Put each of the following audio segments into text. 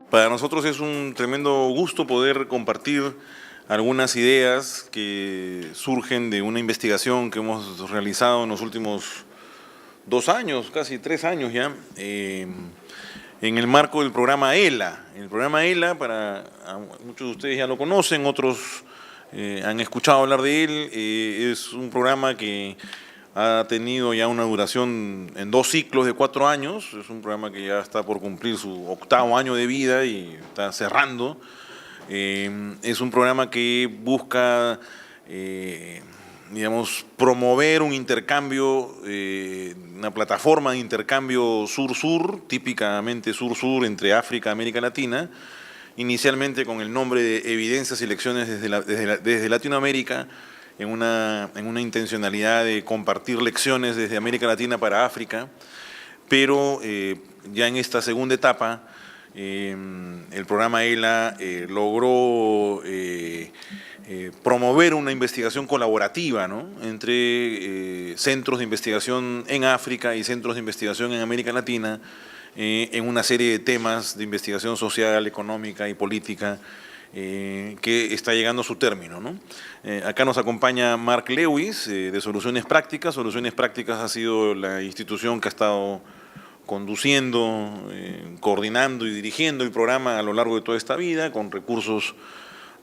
Para nosotros es un tremendo gusto poder compartir algunas ideas que surgen de una investigación que hemos realizado en los últimos 2 años, casi 3 años ya, en el marco del programa ELA. El programa ELA, muchos de ustedes ya lo conocen, otros han escuchado hablar de él, es un programa que ha tenido ya una duración en 2 ciclos de 4 años, es un programa que ya está por cumplir su 8º año de vida y está cerrando. Es un programa que busca, digamos, promover un intercambio, una plataforma de intercambio sur-sur, típicamente sur-sur entre África y América Latina, inicialmente con el nombre de Evidencias y Lecciones desde Latinoamérica, en una intencionalidad de compartir lecciones desde América Latina para África, pero ya en esta segunda etapa el programa ELA logró promover una investigación colaborativa, ¿no?, entre centros de investigación en África y centros de investigación en América Latina, en una serie de temas de investigación social, económica y política, que está llegando a su término, ¿no? Acá nos acompaña Mark Lewis, de Soluciones Prácticas. Soluciones Prácticas ha sido la institución que ha estado conduciendo, coordinando y dirigiendo el programa a lo largo de toda esta vida, con recursos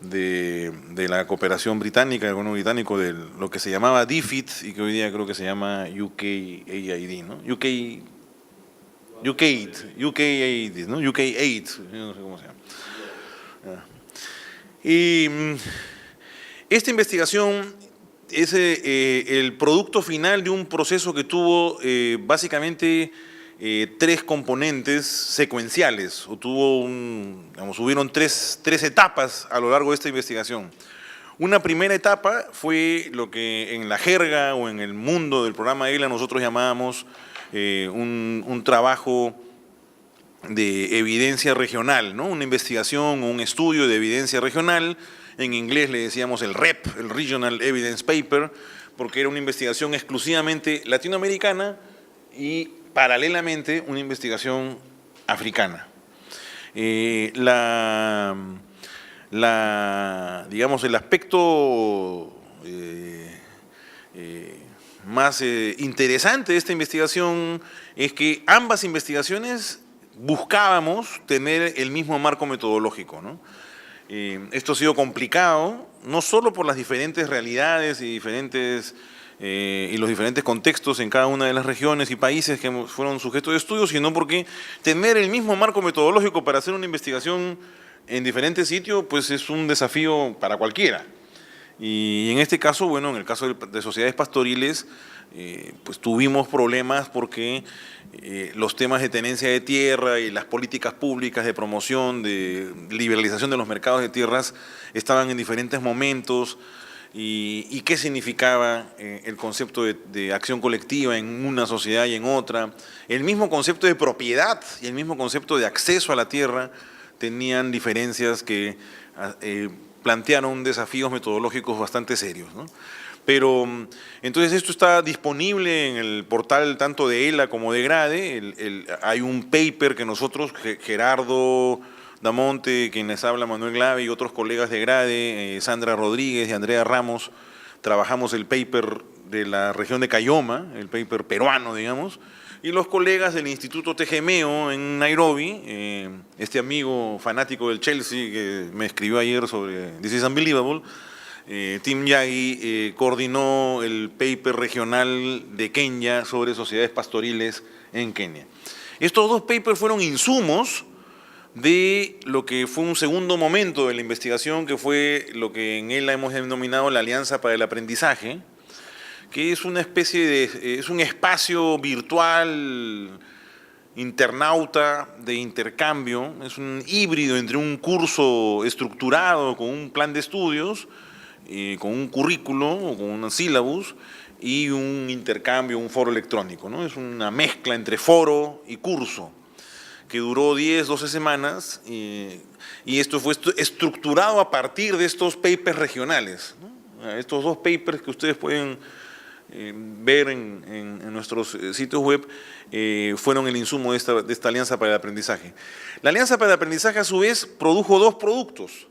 de la cooperación británica, del gobierno británico, de lo que se llamaba DFID y que hoy día creo que se llama UKAID, ¿no? UKAID, ¿no? UKAID, no sé cómo se llama. Y esta investigación es el producto final de un proceso que tuvo básicamente 3 componentes secuenciales, o hubieron tres etapas a lo largo de esta investigación. Una primera etapa fue lo que en la jerga o en el mundo del programa ELA nosotros llamábamos un trabajo de evidencia regional, ¿no? Una investigación o un estudio de evidencia regional. En inglés le decíamos el REP, el Regional Evidence Paper, porque era una investigación exclusivamente latinoamericana y paralelamente una investigación africana. Digamos, el aspecto más interesante de esta investigación es que ambas investigaciones buscábamos tener el mismo marco metodológico, ¿no? Esto ha sido complicado, no solo por las diferentes realidades y los diferentes contextos en cada una de las regiones y países que fueron sujetos de estudio, sino porque tener el mismo marco metodológico para hacer una investigación en diferentes sitios, pues es un desafío para cualquiera. Y en este caso, bueno, en el caso de sociedades pastoriles, pues tuvimos problemas porque los temas de tenencia de tierra y las políticas públicas de promoción, de liberalización de los mercados de tierras estaban en diferentes momentos. Y qué significaba el concepto de acción colectiva en una sociedad y en otra. El mismo concepto de propiedad y el mismo concepto de acceso a la tierra tenían diferencias que plantearon desafíos metodológicos bastante serios, ¿no? Pero entonces esto está disponible en el portal tanto de ELA como de GRADE. Hay un paper que nosotros, Gerardo Damonte, quien les habla, Manuel Glave y otros colegas de GRADE, Sandra Rodríguez y Andrea Ramos, trabajamos el paper de la región de Cayoma, el paper peruano, digamos, y los colegas del Instituto Tegemeo en Nairobi, este amigo fanático del Chelsea que me escribió ayer sobre This is Unbelievable, Tim Yagi coordinó el paper regional de Kenia sobre sociedades pastoriles en Kenia. Estos 2 papers fueron insumos de lo que fue un segundo momento de la investigación, que fue lo que en ELA hemos denominado la Alianza para el Aprendizaje, que es una especie es un espacio virtual internauta de intercambio, es un híbrido entre un curso estructurado con un plan de estudios, con un currículo o con un sílabus y un intercambio, un foro electrónico, ¿no? Es una mezcla entre foro y curso que duró 10, 12 semanas y esto fue estructurado a partir de estos papers regionales, ¿no? Estos dos papers que ustedes pueden ver en nuestros sitios web fueron el insumo de esta Alianza para el Aprendizaje. La Alianza para el Aprendizaje, a su vez, produjo dos productos.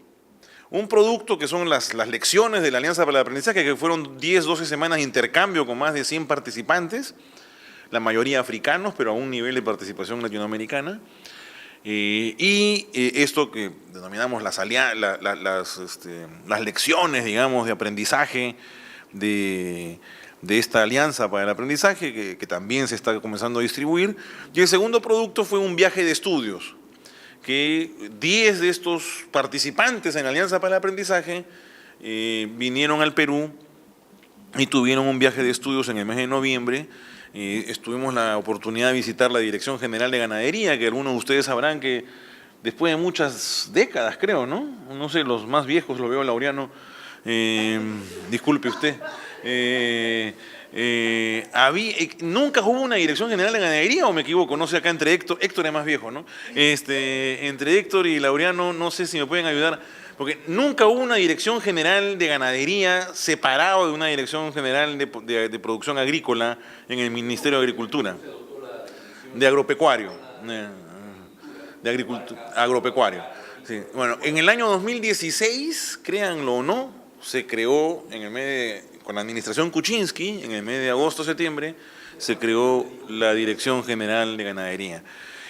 Un producto que son las lecciones de la Alianza para el Aprendizaje, que fueron 10, 12 semanas de intercambio con más de 100 participantes, la mayoría africanos, pero a un nivel de participación latinoamericana. Esto que denominamos las lecciones, digamos, de aprendizaje de esta Alianza para el Aprendizaje, que también se está comenzando a distribuir. Y el segundo producto fue un viaje de estudios, que 10 de estos participantes en la Alianza para el Aprendizaje vinieron al Perú y tuvieron un viaje de estudios en el mes de noviembre. Tuvimos la oportunidad de visitar la Dirección General de Ganadería, que algunos de ustedes sabrán que después de muchas décadas, creo, ¿no? No sé, los más viejos, lo veo Laureano, disculpe usted, nunca hubo una Dirección General de Ganadería, o me equivoco, no sé, acá entre Héctor es más viejo, ¿no? Entre Héctor y Laureano, no sé si me pueden ayudar, porque nunca hubo una Dirección General de Ganadería separado de una Dirección General de Producción Agrícola en el Ministerio de Agricultura, de Agropecuario, Agropecuario. Sí. Bueno, en el año 2016, créanlo o no, se creó con la administración Kuczynski, en el mes de agosto-septiembre, se creó la Dirección General de Ganadería.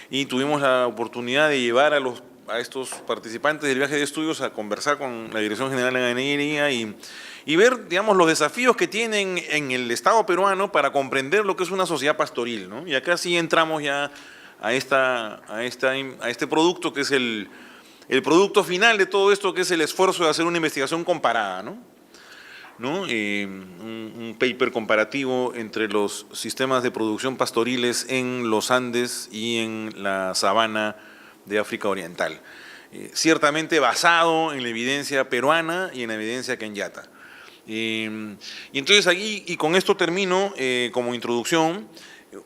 Y tuvimos la oportunidad de llevar a estos participantes del viaje de estudios a conversar con la Dirección General de Ganadería y ver, digamos, los desafíos que tienen en el Estado peruano para comprender lo que es una sociedad pastoril, ¿no? Y acá sí entramos ya a este producto, que es el producto final de todo esto, que es el esfuerzo de hacer una investigación comparada, ¿no? Un paper comparativo entre los sistemas de producción pastoriles en los Andes y en la sabana de África Oriental. Ciertamente basado en la evidencia peruana y en la evidencia kenyata. Y entonces aquí, y con esto termino como introducción,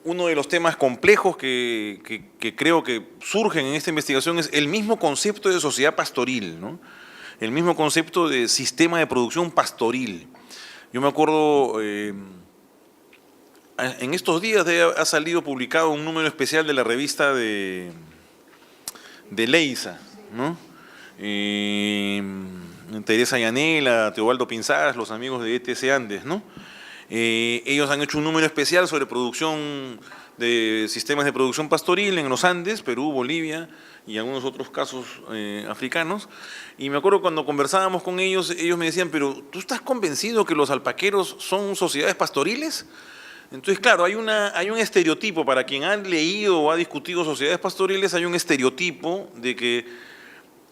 uno de los temas complejos que creo que surgen en esta investigación es el mismo concepto de sociedad pastoril, ¿no? El mismo concepto de sistema de producción pastoril. Yo me acuerdo, en estos días ha salido publicado un número especial de la revista de Leisa, ¿no? Teresa Yanela, Teobaldo Pinzás, los amigos de ETC Andes, ¿no? Ellos han hecho un número especial sobre producción de sistemas de producción pastoril en los Andes, Perú, Bolivia y algunos otros casos africanos. Y me acuerdo cuando conversábamos con ellos, ellos me decían, pero ¿tú estás convencido que los alpaqueros son sociedades pastoriles? Entonces, claro, hay un estereotipo, para quien ha leído o ha discutido sociedades pastoriles, hay un estereotipo de que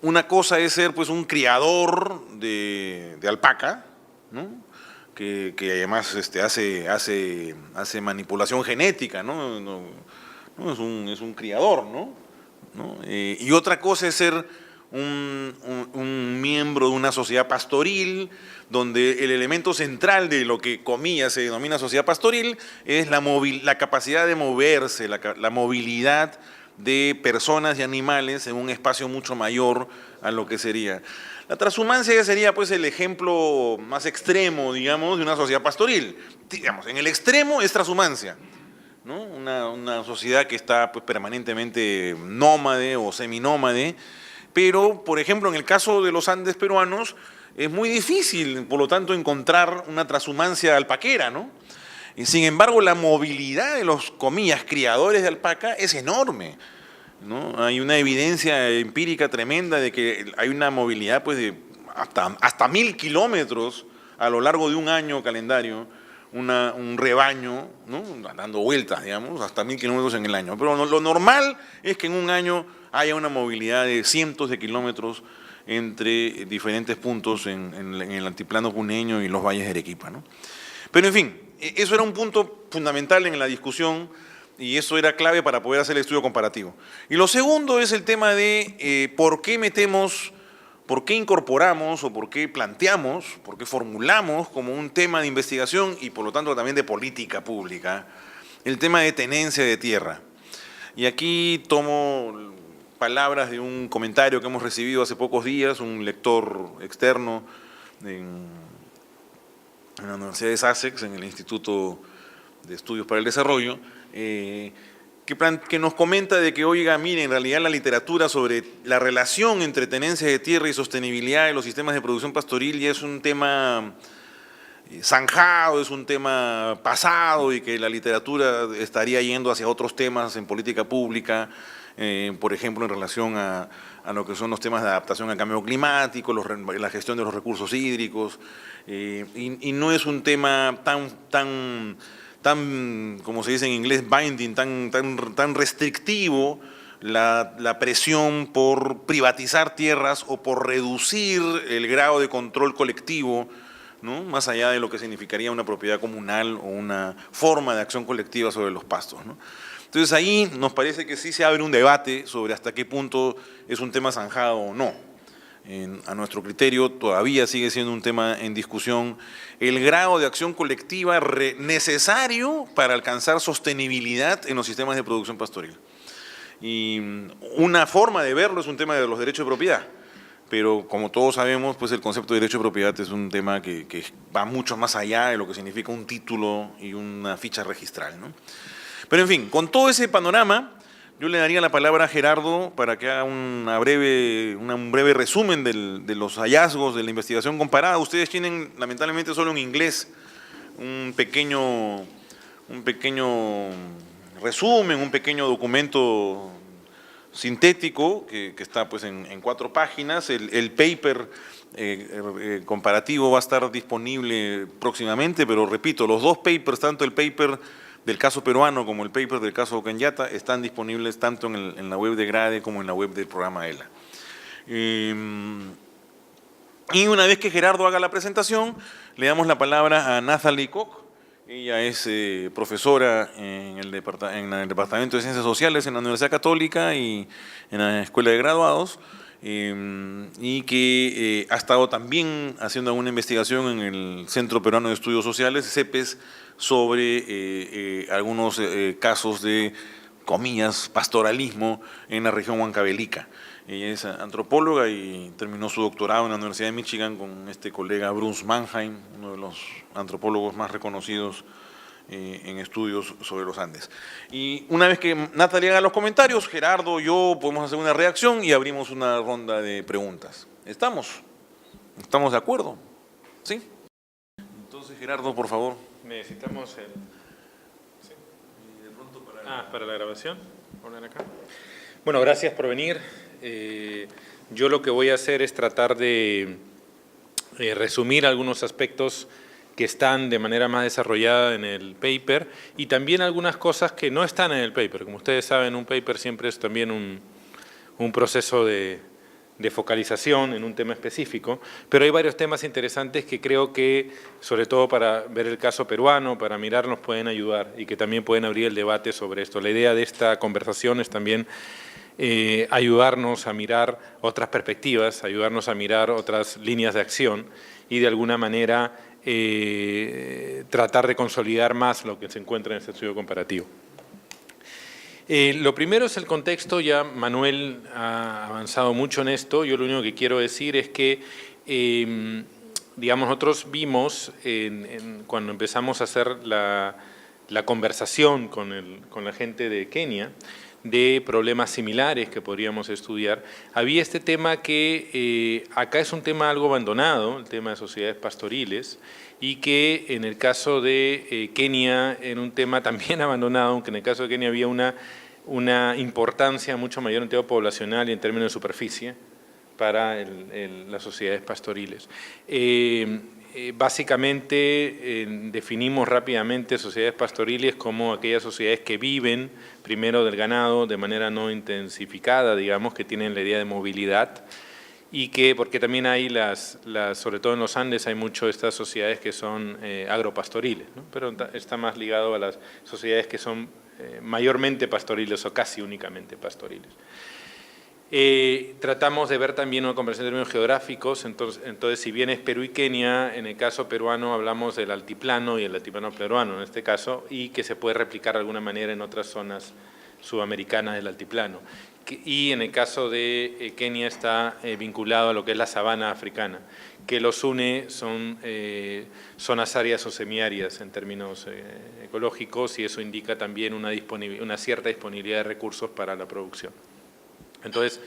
una cosa es ser pues un criador de alpaca, ¿no? Que además hace manipulación genética, ¿no? Es un criador, ¿no? Y otra cosa es ser un miembro de una sociedad pastoril, donde el elemento central de lo que, comillas, se denomina sociedad pastoril es la capacidad de moverse, la movilidad de personas y animales en un espacio mucho mayor a lo que sería. La transhumancia ya sería pues el ejemplo más extremo, digamos, de una sociedad pastoril. Digamos, en el extremo es transhumancia, ¿no? Una sociedad que está pues permanentemente nómade o seminómade, pero, por ejemplo, en el caso de los Andes peruanos, es muy difícil, por lo tanto, encontrar una transhumancia alpaquera, ¿no? Y sin embargo, la movilidad de los, comillas, criadores de alpaca es enorme, ¿no? Hay una evidencia empírica tremenda de que hay una movilidad pues, de hasta 1000 kilómetros a lo largo de un año calendario, un rebaño, ¿no? Dando vueltas, digamos, hasta 1000 kilómetros en el año. Pero lo normal es que en un año haya una movilidad de cientos de kilómetros entre diferentes puntos en el altiplano puneño y los valles de Arequipa, ¿no? Pero en fin, eso era un punto fundamental en la discusión y eso era clave para poder hacer el estudio comparativo. Y lo segundo es el tema de por qué incorporamos o por qué planteamos, por qué formulamos como un tema de investigación y por lo tanto también de política pública, el tema de tenencia de tierra. Y aquí tomo palabras de un comentario que hemos recibido hace pocos días, un lector externo en la Universidad de Sussex, en el Instituto de Estudios para el Desarrollo, que nos comenta de que, oiga, mire, en realidad la literatura sobre la relación entre tenencia de tierra y sostenibilidad de los sistemas de producción pastoril ya es un tema zanjado, es un tema pasado, y que la literatura estaría yendo hacia otros temas en política pública, por ejemplo, en relación a lo que son los temas de adaptación al cambio climático, la gestión de los recursos hídricos, y no es un tema tan, como se dice en inglés, binding, tan restrictivo, la presión por privatizar tierras o por reducir el grado de control colectivo, ¿no?, más allá de lo que significaría una propiedad comunal o una forma de acción colectiva sobre los pastos, ¿no? Entonces ahí nos parece que sí se abre un debate sobre hasta qué punto es un tema zanjado o no. A nuestro criterio todavía sigue siendo un tema en discusión el grado de acción colectiva necesario para alcanzar sostenibilidad en los sistemas de producción pastoril. Y una forma de verlo es un tema de los derechos de propiedad, pero como todos sabemos, pues el concepto de derecho de propiedad es un tema que va mucho más allá de lo que significa un título y una ficha registral, ¿no? Pero en fin, con todo ese panorama, yo le daría la palabra a Gerardo para que haga un breve resumen de los hallazgos de la investigación comparada. Ustedes tienen, lamentablemente, solo en inglés un pequeño resumen, un pequeño documento sintético que está pues en 4 páginas. El paper comparativo va a estar disponible próximamente, pero repito, los 2 papers, tanto el paper del caso peruano como el paper del caso Ocañata, están disponibles tanto en la web de GRADE como en la web del programa ELA. Y una vez que Gerardo haga la presentación, le damos la palabra a Nathalie Koch. Ella es profesora en el Departamento de Ciencias Sociales en la Universidad Católica y en la Escuela de Graduados, y que ha estado también haciendo alguna investigación en el Centro Peruano de Estudios Sociales, CEPES, sobre algunos casos de, comillas, pastoralismo en la región huancavelica. Ella es antropóloga y terminó su doctorado en la Universidad de Michigan con este colega Bruce Mannheim, uno de los antropólogos más reconocidos en estudios sobre los Andes. Y una vez que Nathalie haga los comentarios, Gerardo, yo podemos hacer una reacción y abrimos una ronda de preguntas. ¿Estamos de acuerdo? ¿Sí? Entonces, Gerardo, por favor. Necesitamos el... ¿Sí? Y de pronto para... para la grabación. Poner acá. Bueno, gracias por venir. Yo lo que voy a hacer es tratar de resumir algunos aspectos que están de manera más desarrollada en el paper y también algunas cosas que no están en el paper. Como ustedes saben, un paper siempre es también un proceso de focalización en un tema específico, pero hay varios temas interesantes que creo que, sobre todo para ver el caso peruano, para mirar, nos pueden ayudar y que también pueden abrir el debate sobre esto. La idea de esta conversación es también ayudarnos a mirar otras perspectivas, ayudarnos a mirar otras líneas de acción y de alguna manera tratar de consolidar más lo que se encuentra en este estudio comparativo. Lo primero es el contexto. Ya Manuel ha avanzado mucho en esto. Yo lo único que quiero decir es que, digamos, nosotros vimos cuando empezamos a hacer la conversación con la gente de Kenia, de problemas similares que podríamos estudiar, había este tema que acá es un tema algo abandonado, el tema de sociedades pastoriles, y que en el caso de Kenia era un tema también abandonado, aunque en el caso de Kenia había una importancia mucho mayor en tema poblacional y en términos de superficie para las sociedades pastoriles. Básicamente definimos rápidamente sociedades pastoriles como aquellas sociedades que viven primero del ganado de manera no intensificada, digamos, que tienen la idea de movilidad y que, porque también hay sobre todo en los Andes hay mucho de estas sociedades que son agropastoriles, ¿no? Pero está más ligado a las sociedades que son mayormente pastoriles o casi únicamente pastoriles. Tratamos de ver también una conversación en términos geográficos, entonces si bien es Perú y Kenia, en el caso peruano hablamos del altiplano y el altiplano peruano en este caso, y que se puede replicar de alguna manera en otras zonas sudamericana del altiplano. Y en el caso de Kenia está vinculado a lo que es la sabana africana, que los une son zonas áridas o semiáridas en términos ecológicos, y eso indica también una cierta disponibilidad de recursos para la producción. Entonces,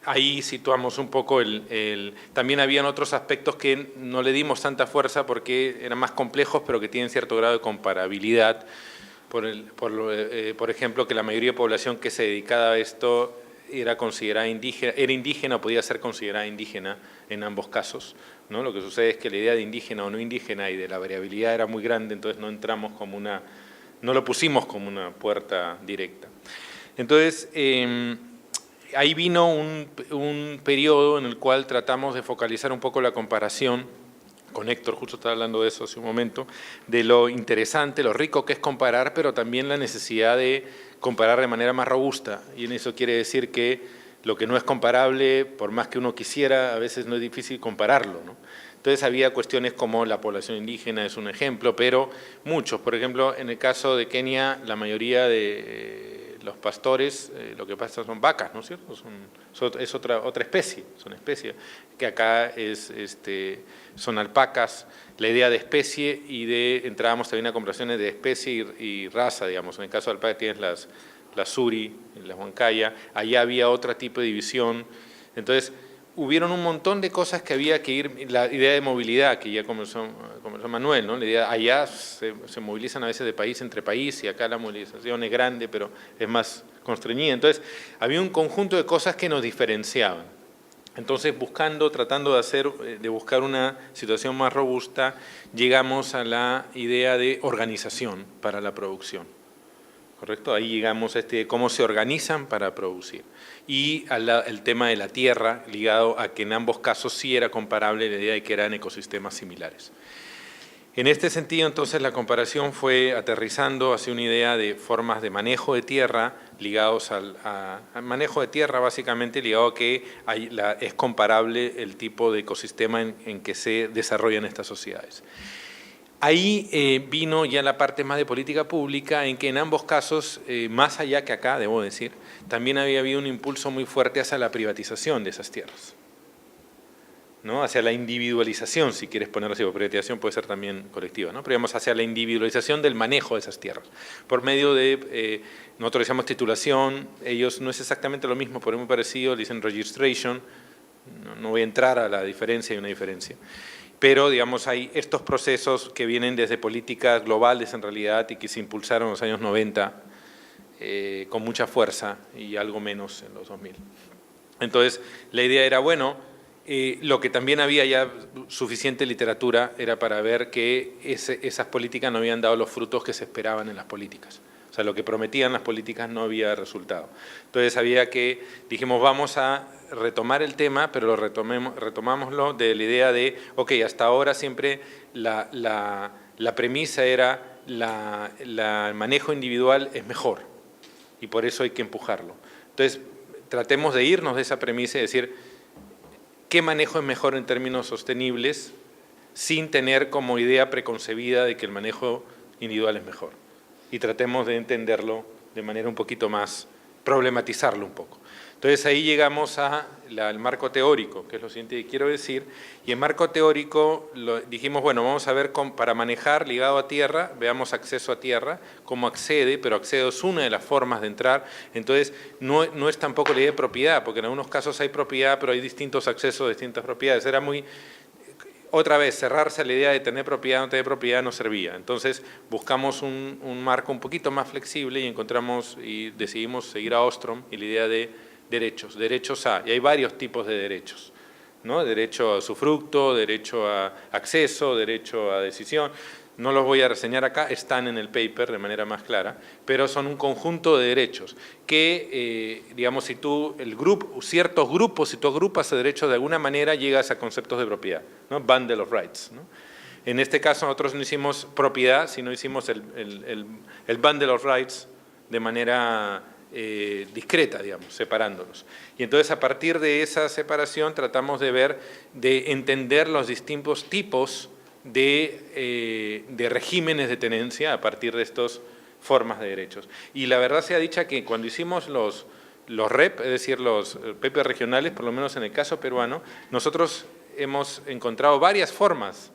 ahí situamos un poco también habían otros aspectos que no le dimos tanta fuerza porque eran más complejos, pero que tienen cierto grado de comparabilidad. Por ejemplo, que la mayoría de población que se dedicaba a esto era indígena o podía ser considerada indígena en ambos casos, ¿no? Lo que sucede es que la idea de indígena o no indígena y de la variabilidad era muy grande, entonces no lo pusimos como una puerta directa. Entonces, ahí vino un periodo en el cual tratamos de focalizar un poco la comparación. Con Héctor justo estaba hablando de eso hace un momento, de lo interesante, lo rico que es comparar, pero también la necesidad de comparar de manera más robusta. Y en eso quiere decir que lo que no es comparable, por más que uno quisiera, a veces no es difícil compararlo, ¿no? Entonces había cuestiones como la población indígena es un ejemplo, pero muchos. Por ejemplo, en el caso de Kenia, la mayoría de los pastores, lo que pasa son vacas, ¿no es cierto? Es otra especie, son especies, que acá son alpacas. La idea de especie entrábamos también a comparaciones de especie y raza, digamos. En el caso de alpaca tienes las suri, las huancaya, allá había otro tipo de división. Entonces, hubieron un montón de cosas que había que ir, la idea de movilidad, que ya comenzó Manuel, ¿no? La idea, allá se movilizan a veces de país entre país y acá la movilización es grande, pero es más constreñida. Entonces, había un conjunto de cosas que nos diferenciaban. Entonces, tratando de buscar una situación más robusta, llegamos a la idea de organización para la producción. ¿Correcto? Ahí llegamos a cómo se organizan para producir. Y el tema de la tierra, ligado a que en ambos casos sí era comparable la idea de que eran ecosistemas similares. En este sentido, entonces, la comparación fue aterrizando hacia una idea de formas de manejo de tierra, ligados al manejo de tierra, básicamente ligado a que es comparable el tipo de ecosistema en que se desarrollan estas sociedades. Ahí vino ya la parte más de política pública, en que en ambos casos, más allá que acá, debo decir, también había habido un impulso muy fuerte hacia la privatización de esas tierras, ¿no? Hacia la individualización, si quieres ponerlo así, porque privatización puede ser también colectiva, ¿no? Pero digamos hacia la individualización del manejo de esas tierras, por medio de, nosotros decíamos titulación, ellos no es exactamente lo mismo, pero es muy parecido, dicen registration, no voy a entrar a la diferencia, hay una diferencia. Pero, digamos, hay estos procesos que vienen desde políticas globales en realidad y que se impulsaron en los años 90 con mucha fuerza y algo menos en los 2000. Entonces, la idea era, bueno, lo que también había ya suficiente literatura era para ver que esas políticas no habían dado los frutos que se esperaban en las políticas. O sea, lo que prometían las políticas no había resultado. Entonces, dijimos, vamos a retomar el tema, pero retomámoslo de la idea de, ok, hasta ahora siempre la premisa era el manejo individual es mejor y por eso hay que empujarlo. Entonces, tratemos de irnos de esa premisa y decir, ¿qué manejo es mejor en términos sostenibles sin tener como idea preconcebida de que el manejo individual es mejor? Y tratemos de entenderlo de manera un poquito más, problematizarlo un poco. Entonces ahí llegamos al marco teórico, que es lo siguiente que quiero decir, y en marco teórico dijimos, bueno, vamos a ver para manejar ligado a tierra, veamos acceso a tierra, cómo accede, pero acceso es una de las formas de entrar, entonces no es tampoco la idea de propiedad, porque en algunos casos hay propiedad, pero hay distintos accesos a distintas propiedades, era muy... Otra vez, cerrarse a la idea de tener propiedad o no tener propiedad no servía. Entonces, buscamos un marco un poquito más flexible y decidimos seguir a Ostrom y la idea de derechos. Y hay varios tipos de derechos, ¿no? Derecho a usufructo, derecho a acceso, derecho a decisión. No los voy a reseñar acá, están en el paper de manera más clara, pero son un conjunto de derechos que, digamos, ciertos grupos, si tú agrupas a derechos de alguna manera, llegas a conceptos de propiedad, ¿no? Bundle of rights, ¿no? En este caso nosotros no hicimos propiedad, sino hicimos el bundle of rights de manera discreta, digamos, separándolos. Y entonces a partir de esa separación tratamos de entender los distintos tipos de regímenes de tenencia a partir de estos formas de derechos. Y la verdad sea dicha que cuando hicimos los REP, es decir, los papers regionales, por lo menos en el caso peruano, nosotros hemos encontrado varias formas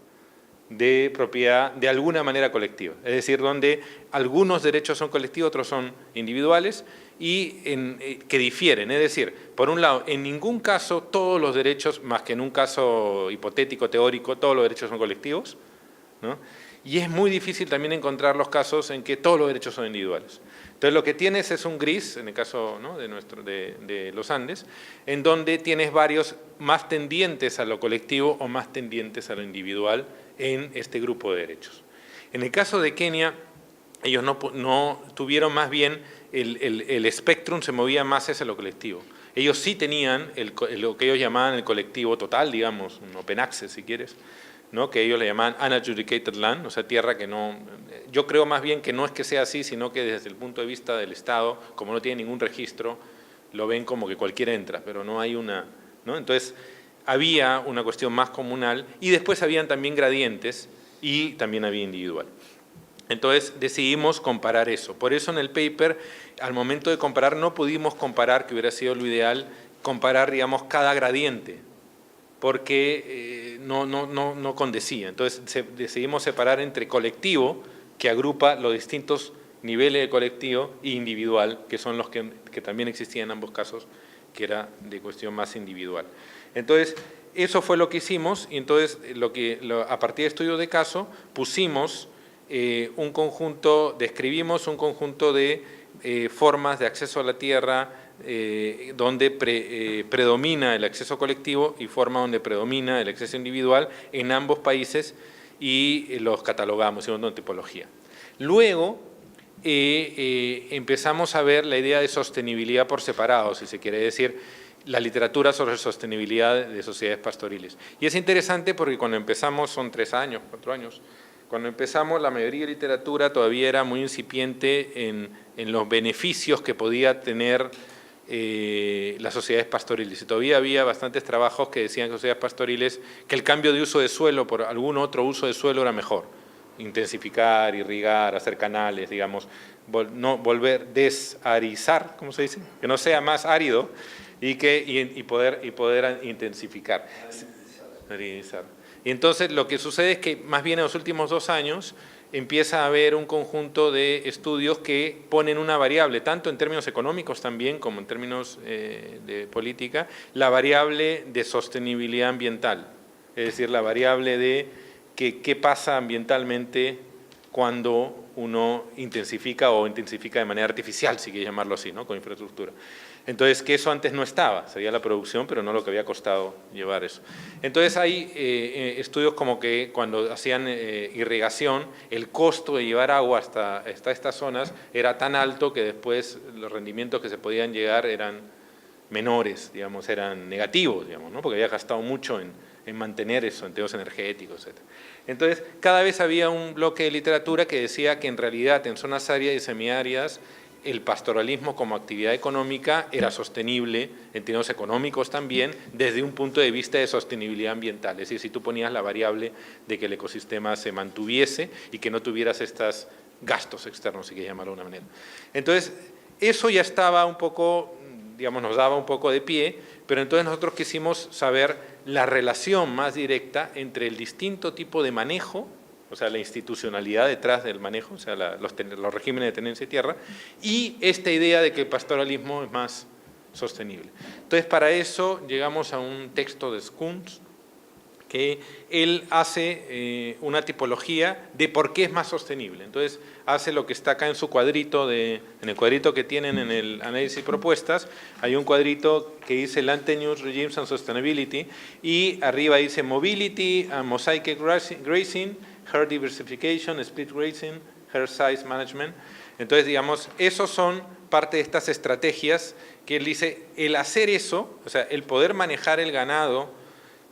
de propiedad de alguna manera colectiva, es decir, donde algunos derechos son colectivos, otros son individuales y que difieren, es decir, por un lado, en ningún caso todos los derechos, más que en un caso hipotético, teórico, todos los derechos son colectivos, ¿no? Y es muy difícil también encontrar los casos en que todos los derechos son individuales. Entonces lo que tienes es un gris, en el caso, ¿no?, de los Andes, en donde tienes varios más tendientes a lo colectivo o más tendientes a lo individual en este grupo de derechos. En el caso de Kenia, ellos no tuvieron, más bien el espectrum se movía más hacia lo colectivo. Ellos sí tenían lo que ellos llamaban el colectivo total, digamos, un open access si quieres, ¿no?, que ellos le llamaban unadjudicated land, o sea, tierra que no... Yo creo más bien que no es que sea así, sino que desde el punto de vista del Estado, como no tiene ningún registro, lo ven como que cualquiera entra, pero no hay una... ¿no? Entonces, había una cuestión más comunal y después habían también gradientes y también había individual. Entonces, decidimos comparar eso. Por eso en el paper, al momento de comparar, no pudimos comparar, que hubiera sido lo ideal, comparar, digamos, cada gradiente, porque no condecía. Entonces decidimos separar entre colectivo, que agrupa los distintos niveles de colectivo, e individual, que son los que también existían en ambos casos, que era de cuestión más individual. Entonces, eso fue lo que hicimos, y entonces a partir de estudios de caso pusimos un conjunto, describimos un conjunto de formas de acceso a la tierra, donde predomina el acceso colectivo y forma donde predomina el acceso individual en ambos países y los catalogamos en una tipología. Luego empezamos a ver la idea de sostenibilidad por separado, si se quiere decir, la literatura sobre sostenibilidad de sociedades pastoriles. Y es interesante porque cuando empezamos, son 3 años, 4 años, cuando empezamos la mayoría de literatura todavía era muy incipiente en los beneficios que podía tener las sociedades pastoriles. Y todavía había bastantes trabajos que decían que sociedades pastoriles, que el cambio de uso de suelo por algún otro uso de suelo era mejor. Intensificar, irrigar, hacer canales, digamos, desarizar, ¿cómo se dice? Que no sea más árido y poder intensificar. Aridizar. Y entonces lo que sucede es que más bien en los últimos 2 años empieza a haber un conjunto de estudios que ponen una variable, tanto en términos económicos también como en términos de política, la variable de sostenibilidad ambiental, es decir, la variable de qué pasa ambientalmente cuando uno intensifica de manera artificial, si quiere llamarlo así, ¿no?, con infraestructura. Entonces, que eso antes no estaba, sería la producción, pero no lo que había costado llevar eso. Entonces hay estudios como que cuando hacían irrigación, el costo de llevar agua hasta estas zonas era tan alto que después los rendimientos que se podían llegar eran menores, digamos, eran negativos, digamos, ¿no?, porque había gastado mucho en mantener eso, en temas energéticos, etc. Entonces, cada vez había un bloque de literatura que decía que en realidad en zonas áridas y semiáridas el pastoralismo como actividad económica era sostenible, en términos económicos también, desde un punto de vista de sostenibilidad ambiental. Es decir, si tú ponías la variable de que el ecosistema se mantuviese y que no tuvieras estos gastos externos, si quieres llamarlo de una manera. Entonces, eso ya estaba un poco, digamos, nos daba un poco de pie, pero entonces nosotros quisimos saber la relación más directa entre el distinto tipo de manejo, o sea, la institucionalidad detrás del manejo, o sea, los regímenes de tenencia de tierra, y esta idea de que el pastoralismo es más sostenible. Entonces, para eso llegamos a un texto de Skuns, que él hace una tipología de por qué es más sostenible. Entonces, hace lo que está acá en su cuadrito, en el cuadrito que tienen en el análisis y propuestas, hay un cuadrito que dice Land Tenure Regimes and Sustainability, y arriba dice Mobility and Mosaic Grazing, Herd Diversification, Split Grazing, Herd Size Management. Entonces, digamos, esos son parte de estas estrategias que él dice, el hacer eso, o sea, el poder manejar el ganado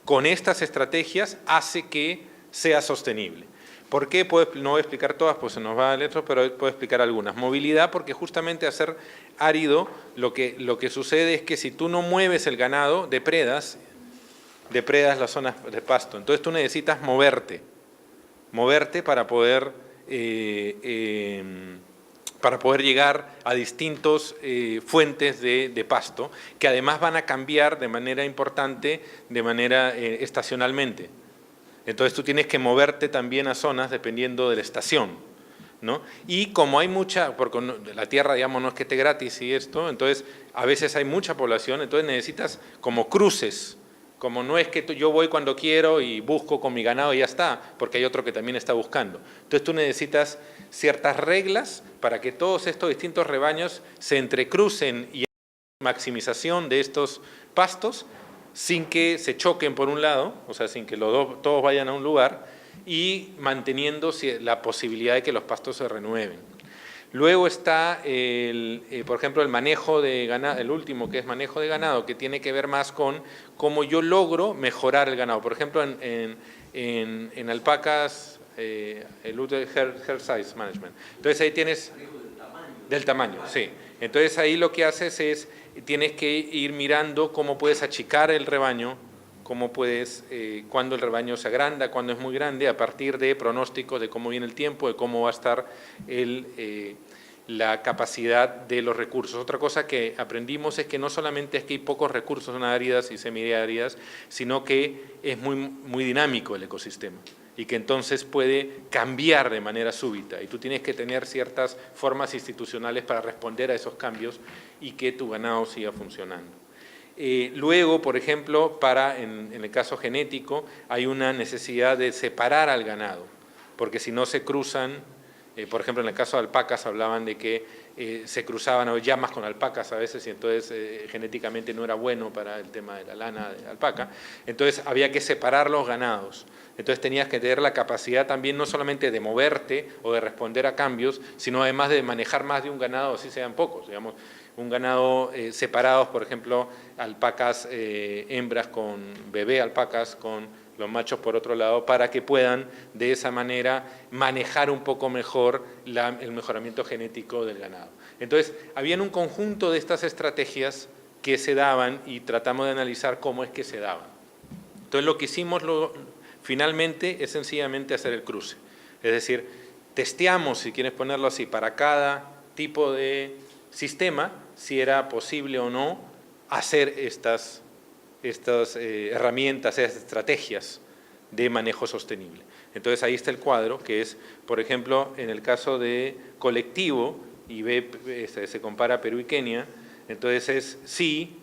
con estas estrategias hace que sea sostenible. ¿Por qué? No voy a explicar todas, pues se nos va a letras, pero puedo explicar algunas. Movilidad, porque justamente hacer árido, lo que sucede es que si tú no mueves el ganado, depredas las zonas de pasto. Entonces tú necesitas moverte para poder para poder llegar a distintas fuentes de pasto, que además van a cambiar de manera importante, de manera estacionalmente. Entonces tú tienes que moverte también a zonas dependiendo de la estación, ¿no? Y como hay mucha, porque la tierra, digamos, no es que esté gratis y esto, entonces a veces hay mucha población, entonces necesitas como cruces, como no es que yo voy cuando quiero y busco con mi ganado y ya está, porque hay otro que también está buscando. Entonces tú necesitas ciertas reglas para que todos estos distintos rebaños se entrecrucen y haya maximización de estos pastos sin que se choquen por un lado, o sea, sin que todos vayan a un lugar, y manteniendo la posibilidad de que los pastos se renueven. Luego está, por ejemplo, el manejo de ganado, el último que es manejo de ganado, que tiene que ver más con cómo yo logro mejorar el ganado. Por ejemplo, en alpacas, el Herd Size Management. Entonces ahí tienes... Del tamaño, sí. Entonces ahí lo que haces es, tienes que ir mirando cómo puedes achicar el rebaño, cómo puedes, cuando el rebaño se agranda, cuando es muy grande, a partir de pronósticos de cómo viene el tiempo, de cómo va a estar la capacidad de los recursos. Otra cosa que aprendimos es que no solamente es que hay pocos recursos en áridas y semiáridas, sino que es muy dinámico el ecosistema y que entonces puede cambiar de manera súbita y tú tienes que tener ciertas formas institucionales para responder a esos cambios y que tu ganado siga funcionando. Luego, por ejemplo, en el caso genético, hay una necesidad de separar al ganado, porque si no se cruzan, por ejemplo, en el caso de alpacas hablaban de que se cruzaban llamas con alpacas a veces y entonces genéticamente no era bueno para el tema de la lana de alpaca, entonces había que separar los ganados. Entonces tenías que tener la capacidad también no solamente de moverte o de responder a cambios, sino además de manejar más de un ganado, así sean pocos, digamos, un ganado separados, por ejemplo, alpacas hembras con bebé alpacas con los machos por otro lado, para que puedan de esa manera manejar un poco mejor el mejoramiento genético del ganado. Entonces, habían un conjunto de estas estrategias que se daban y tratamos de analizar cómo es que se daban. Entonces, lo que hicimos finalmente es sencillamente hacer el cruce. Es decir, testeamos, si quieres ponerlo así, para cada tipo de sistema, si era posible o no hacer estas herramientas, estas estrategias de manejo sostenible. Entonces ahí está el cuadro, que es, por ejemplo, en el caso de colectivo, y se compara Perú y Kenia, entonces es sí,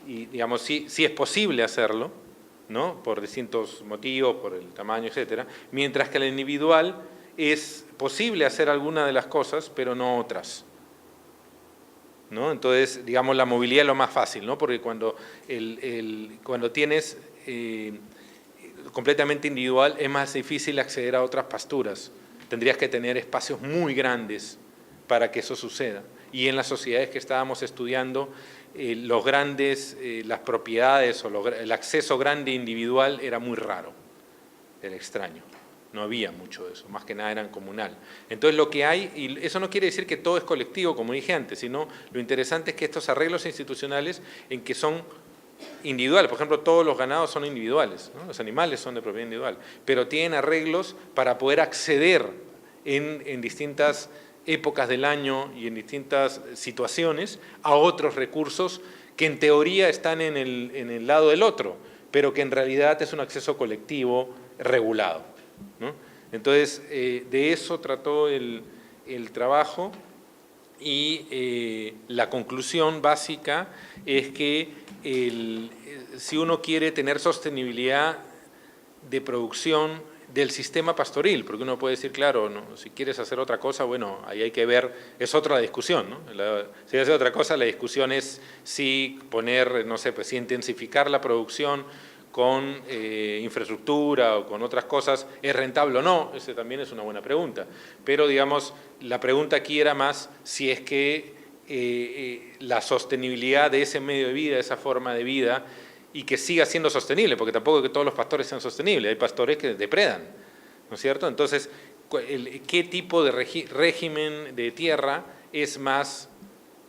y digamos sí es posible hacerlo, ¿no? Por distintos motivos, por el tamaño, etcétera, mientras que el individual es posible hacer alguna de las cosas, pero no otras, ¿no? Entonces, digamos, la movilidad es lo más fácil, ¿no? Porque cuando tienes completamente individual es más difícil acceder a otras pasturas. Tendrías que tener espacios muy grandes para que eso suceda. Y en las sociedades que estábamos estudiando, las propiedades o el acceso grande individual era muy raro, era extraño. No había mucho de eso, más que nada eran comunal. Entonces lo que hay, y eso no quiere decir que todo es colectivo, como dije antes, sino lo interesante es que estos arreglos institucionales en que son individuales, por ejemplo, todos los ganados son individuales, ¿no? Los animales son de propiedad individual, pero tienen arreglos para poder acceder en distintas épocas del año y en distintas situaciones a otros recursos que en teoría están en el lado del otro, pero que en realidad es un acceso colectivo regulado, ¿no? Entonces, de eso trató el trabajo y la conclusión básica es que si uno quiere tener sostenibilidad de producción del sistema pastoril, porque uno puede decir, claro, no, si quieres hacer otra cosa, bueno, ahí hay que ver, es otra la discusión, ¿no? Si hace otra cosa, la discusión es si poner, no sé, pues si intensificar la producción con infraestructura o con otras cosas, ¿es rentable o no? Esa también es una buena pregunta. Pero, digamos, la pregunta aquí era más si es que la sostenibilidad de ese medio de vida, esa forma de vida, y que siga siendo sostenible, porque tampoco es que todos los pastores sean sostenibles, hay pastores que depredan, ¿no es cierto? Entonces, ¿qué tipo de régimen de tierra es más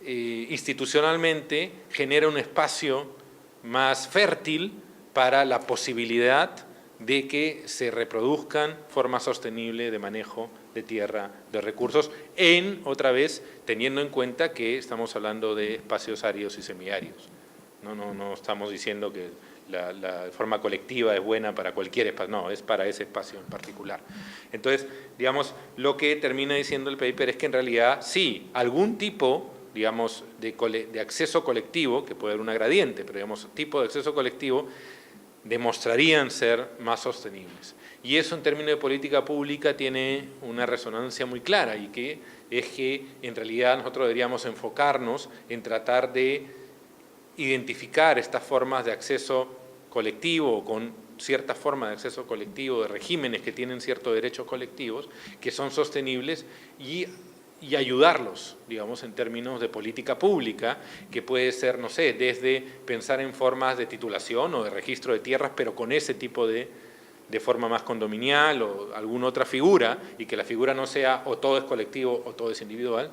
institucionalmente, genera un espacio más fértil para la posibilidad de que se reproduzcan formas sostenibles de manejo de tierra, de recursos, otra vez, teniendo en cuenta que estamos hablando de espacios áridos y semiáridos. No estamos diciendo que la forma colectiva es buena para cualquier espacio, no, es para ese espacio en particular. Entonces, digamos, lo que termina diciendo el paper es que en realidad sí, algún tipo, digamos, de acceso colectivo, que puede haber una gradiente, pero digamos, tipo de acceso colectivo, demostrarían ser más sostenibles. Y eso en términos de política pública tiene una resonancia muy clara y que es que en realidad nosotros deberíamos enfocarnos en tratar de identificar estas formas de acceso colectivo con cierta forma de acceso colectivo, de regímenes que tienen ciertos derechos colectivos, que son sostenibles y ayudarlos, digamos, en términos de política pública, que puede ser, no sé, desde pensar en formas de titulación o de registro de tierras, pero con ese tipo de forma más condominial o alguna otra figura, y que la figura no sea o todo es colectivo o todo es individual,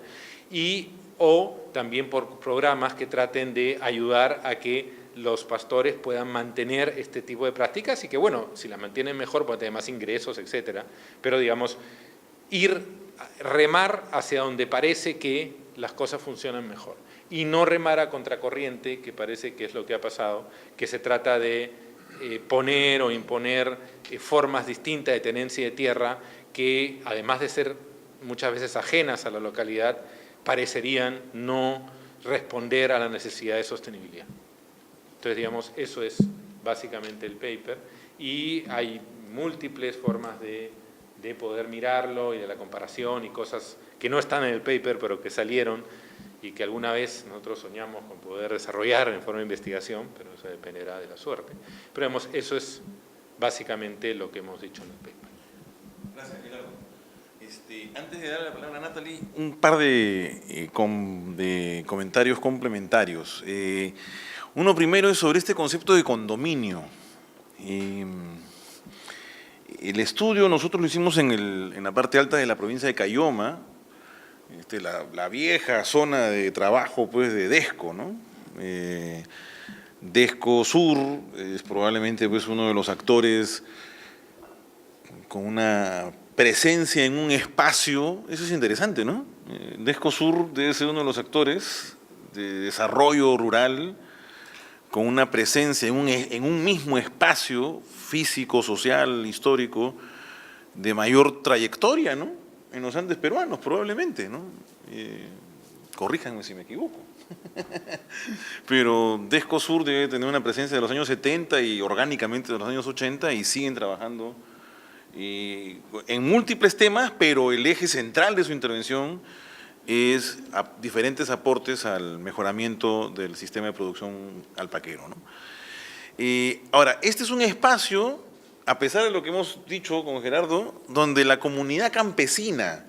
o también por programas que traten de ayudar a que los pastores puedan mantener este tipo de prácticas y que, bueno, si las mantienen mejor, pueden tener más ingresos, etcétera, pero, digamos, remar hacia donde parece que las cosas funcionan mejor y no remar a contracorriente, que parece que es lo que ha pasado, que se trata de poner o imponer formas distintas de tenencia de tierra que, además de ser muchas veces ajenas a la localidad, parecerían no responder a la necesidad de sostenibilidad. Entonces, digamos, eso es básicamente el paper y hay múltiples formas de poder mirarlo y de la comparación y cosas que no están en el paper pero que salieron y que alguna vez nosotros soñamos con poder desarrollar en forma de investigación, pero eso dependerá de la suerte. Pero digamos, eso es básicamente lo que hemos dicho en el paper. Gracias, Gerardo. Antes de darle la palabra a Natalie, un par de comentarios complementarios. Uno primero es sobre este concepto de condominio. El estudio nosotros lo hicimos en la parte alta de la provincia de Cayoma, la vieja zona de trabajo pues, de Desco, ¿no? Desco Sur es probablemente pues, uno de los actores con una presencia en un espacio, eso es interesante, ¿no? Desco Sur debe ser uno de los actores de desarrollo rural con una presencia en un mismo espacio físico, social, histórico, de mayor trayectoria, ¿no? En los Andes peruanos, probablemente, ¿no? Corríjanme si me equivoco. Pero Desco Sur debe tener una presencia de los años 70 y orgánicamente de los años 80 y siguen trabajando en múltiples temas, pero el eje central de su intervención es diferentes aportes al mejoramiento del sistema de producción alpaquero, ¿no? Ahora, este es un espacio, a pesar de lo que hemos dicho con Gerardo, donde la comunidad campesina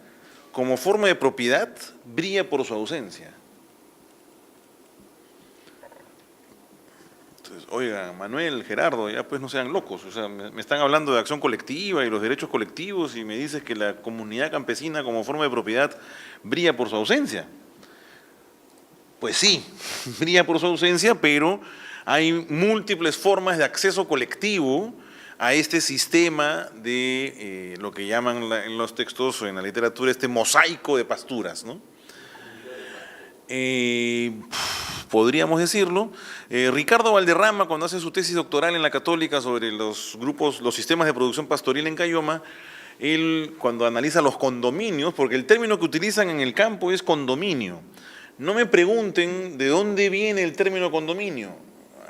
como forma de propiedad brilla por su ausencia. Entonces, oiga, Manuel, Gerardo, ya pues no sean locos, o sea, me están hablando de acción colectiva y los derechos colectivos y me dices que la comunidad campesina como forma de propiedad brilla por su ausencia. Pues sí, brilla por su ausencia, pero hay múltiples formas de acceso colectivo a este sistema de lo que llaman en los textos o en la literatura este mosaico de pasturas, ¿no? Podríamos decirlo. Ricardo Valderrama, cuando hace su tesis doctoral en la Católica sobre los sistemas de producción pastoril en Cayoma, él cuando analiza los condominios, porque el término que utilizan en el campo es condominio. No me pregunten de dónde viene el término condominio.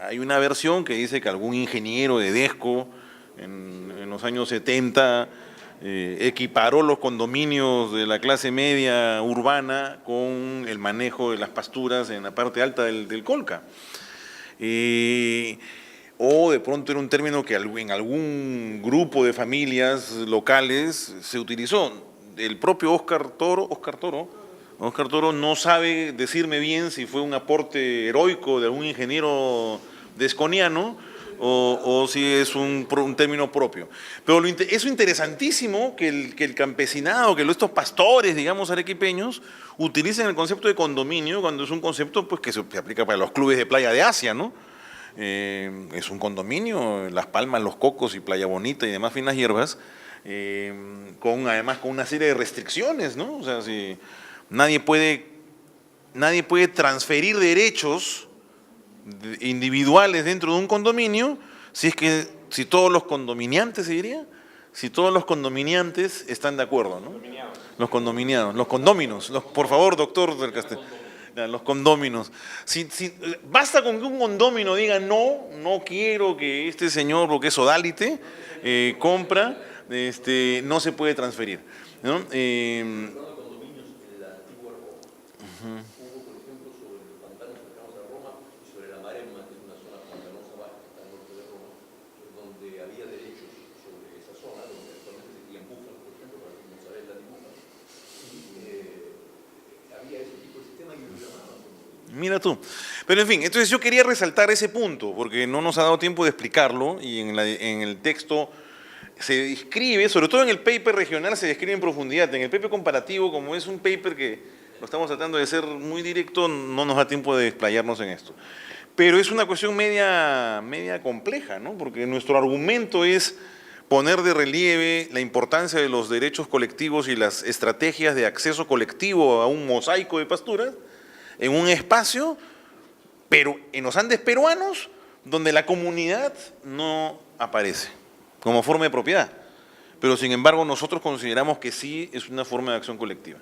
Hay una versión que dice que algún ingeniero de Desco en los años 70 equiparó los condominios de la clase media urbana con el manejo de las pasturas en la parte alta del Colca. O de pronto era un término que en algún grupo de familias locales se utilizó. El propio Óscar Toro no sabe decirme bien si fue un aporte heroico de algún ingeniero desconiano o si es un término propio. Pero es interesantísimo que el campesinado, que estos pastores, digamos, arequipeños, utilicen el concepto de condominio cuando es un concepto pues, que se aplica para los clubes de playa de Asia, ¿no? Es un condominio, Las Palmas, Los Cocos y Playa Bonita y demás finas hierbas, además con una serie de restricciones, ¿no? O sea, si nadie puede transferir derechos individuales dentro de un condominio si todos los condominiantes, se diría, si todos los condominiantes están de acuerdo, ¿no? Los condominiados, los condóminos, por favor, doctor del Castel. Los condóminos. Basta con que un condómino diga no quiero que este señor, lo que es sodalite, compra, no se puede transferir, ¿no? Mira tú. Pero en fin, entonces yo quería resaltar ese punto, porque no nos ha dado tiempo de explicarlo, y en el texto se describe, sobre todo en el paper regional se describe en profundidad. En el paper comparativo, como es un paper que lo estamos tratando de ser muy directo, no nos da tiempo de explayarnos en esto. Pero es una cuestión media compleja, ¿no? Porque nuestro argumento es poner de relieve la importancia de los derechos colectivos y las estrategias de acceso colectivo a un mosaico de pasturas, en un espacio, pero en los Andes peruanos, donde la comunidad no aparece como forma de propiedad. Pero sin embargo nosotros consideramos que sí es una forma de acción colectiva.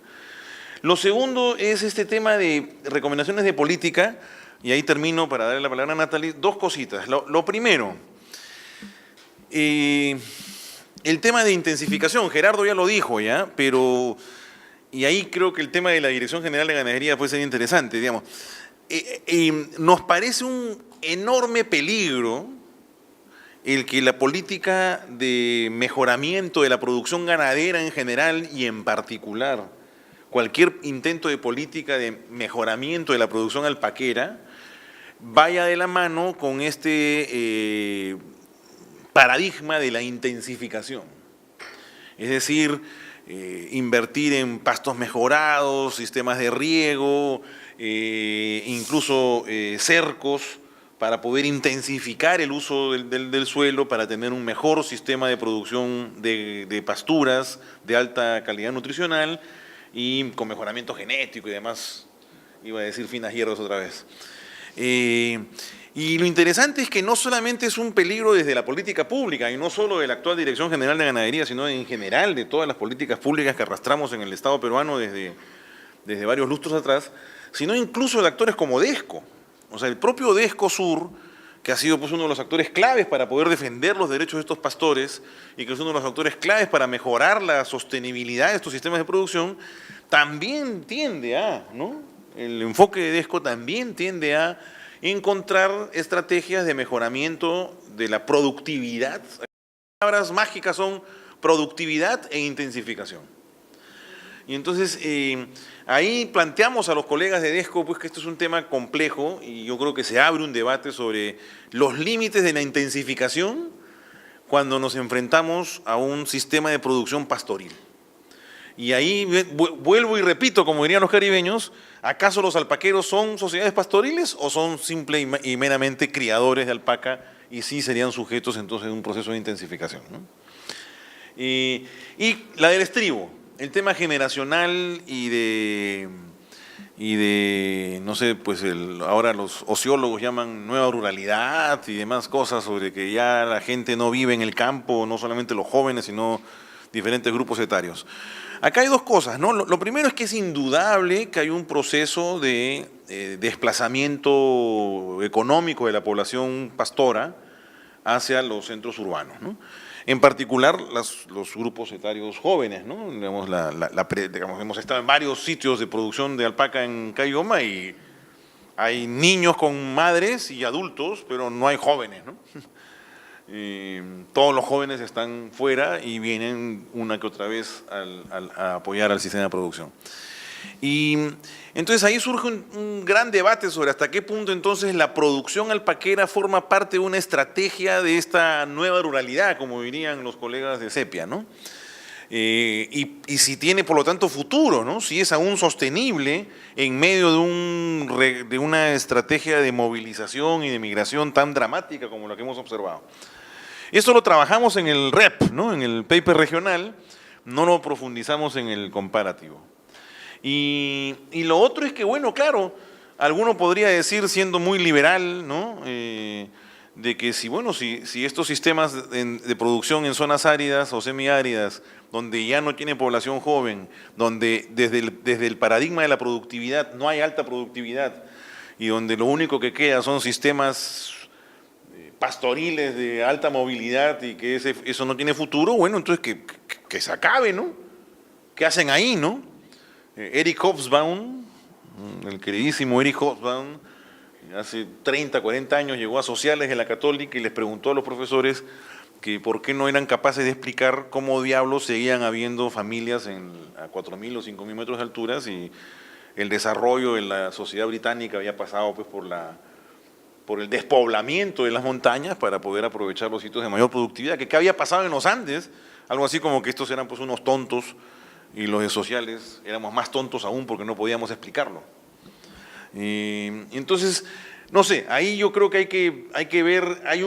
Lo segundo es este tema de recomendaciones de política, y ahí termino para darle la palabra a Natalie. Dos cositas. Lo primero, el tema de intensificación, Gerardo ya lo dijo, ¿ya? Pero... y ahí creo que el tema de la Dirección General de Ganadería puede ser interesante, digamos. Nos parece un enorme peligro el que la política de mejoramiento de la producción ganadera en general y en particular, cualquier intento de política de mejoramiento de la producción alpaquera, vaya de la mano con este paradigma de la intensificación. Es decir, invertir en pastos mejorados, sistemas de riego, incluso cercos para poder intensificar el uso del suelo, para tener un mejor sistema de producción de pasturas de alta calidad nutricional y con mejoramiento genético y demás, iba a decir finas hierbas otra vez. Y lo interesante es que no solamente es un peligro desde la política pública, y no solo de la actual Dirección General de Ganadería, sino en general de todas las políticas públicas que arrastramos en el Estado peruano desde varios lustros atrás, sino incluso de actores como DESCO. O sea, el propio DESCO Sur, que ha sido pues, uno de los actores claves para poder defender los derechos de estos pastores y que es uno de los actores claves para mejorar la sostenibilidad de estos sistemas de producción, también tiende a, ¿no? El enfoque de DESCO también tiende a encontrar estrategias de mejoramiento de la productividad. Las palabras mágicas son productividad e intensificación. Y entonces ahí planteamos a los colegas de DESCO pues, que esto es un tema complejo y yo creo que se abre un debate sobre los límites de la intensificación cuando nos enfrentamos a un sistema de producción pastoril. Y ahí vuelvo y repito, como dirían los caribeños, ¿acaso los alpaqueros son sociedades pastoriles o son simple y meramente criadores de alpaca y sí serían sujetos entonces a un proceso de intensificación, ¿no? Y la del estribo, el tema generacional y de no sé, pues ahora los ociólogos llaman nueva ruralidad y demás cosas sobre que ya la gente no vive en el campo, no solamente los jóvenes, sino diferentes grupos etarios. Acá hay dos cosas, ¿no? Lo primero es que es indudable que hay un proceso de desplazamiento económico de la población pastora hacia los centros urbanos, ¿no? En particular los grupos etarios jóvenes, ¿no? Digamos, hemos estado en varios sitios de producción de alpaca en Cayoma y hay niños con madres y adultos, pero no hay jóvenes, ¿no? Todos los jóvenes están fuera y vienen una que otra vez a apoyar al sistema de producción. Y entonces ahí surge un gran debate sobre hasta qué punto entonces la producción alpaquera forma parte de una estrategia de esta nueva ruralidad, como dirían los colegas de Sepia, ¿no? Y si tiene por lo tanto futuro, ¿no? Si es aún sostenible en medio de una estrategia de movilización y de migración tan dramática como la que hemos observado. Esto lo trabajamos en el REP, ¿no? En el paper regional, no lo profundizamos en el comparativo. Y lo otro es que, bueno, claro, alguno podría decir, siendo muy liberal, ¿no? De que si estos sistemas de producción en zonas áridas o semiáridas, donde ya no tiene población joven, donde desde el paradigma de la productividad no hay alta productividad y donde lo único que queda son sistemas pastoriles de alta movilidad y que eso no tiene futuro, bueno, entonces que se acabe, ¿no? ¿Qué hacen ahí, no? Eric Hobsbawm, el queridísimo Eric Hobsbawm, hace 30, 40 años llegó a sociales de la Católica y les preguntó a los profesores que por qué no eran capaces de explicar cómo diablos seguían habiendo familias a 4.000 o 5.000 metros de altura y el desarrollo de la sociedad británica había pasado pues por el despoblamiento de las montañas para poder aprovechar los sitios de mayor productividad. ¿Qué había pasado en los Andes? Algo así como que estos eran pues unos tontos y los de sociales éramos más tontos aún porque no podíamos explicarlo. Y entonces, no sé, ahí yo creo que hay que ver, hay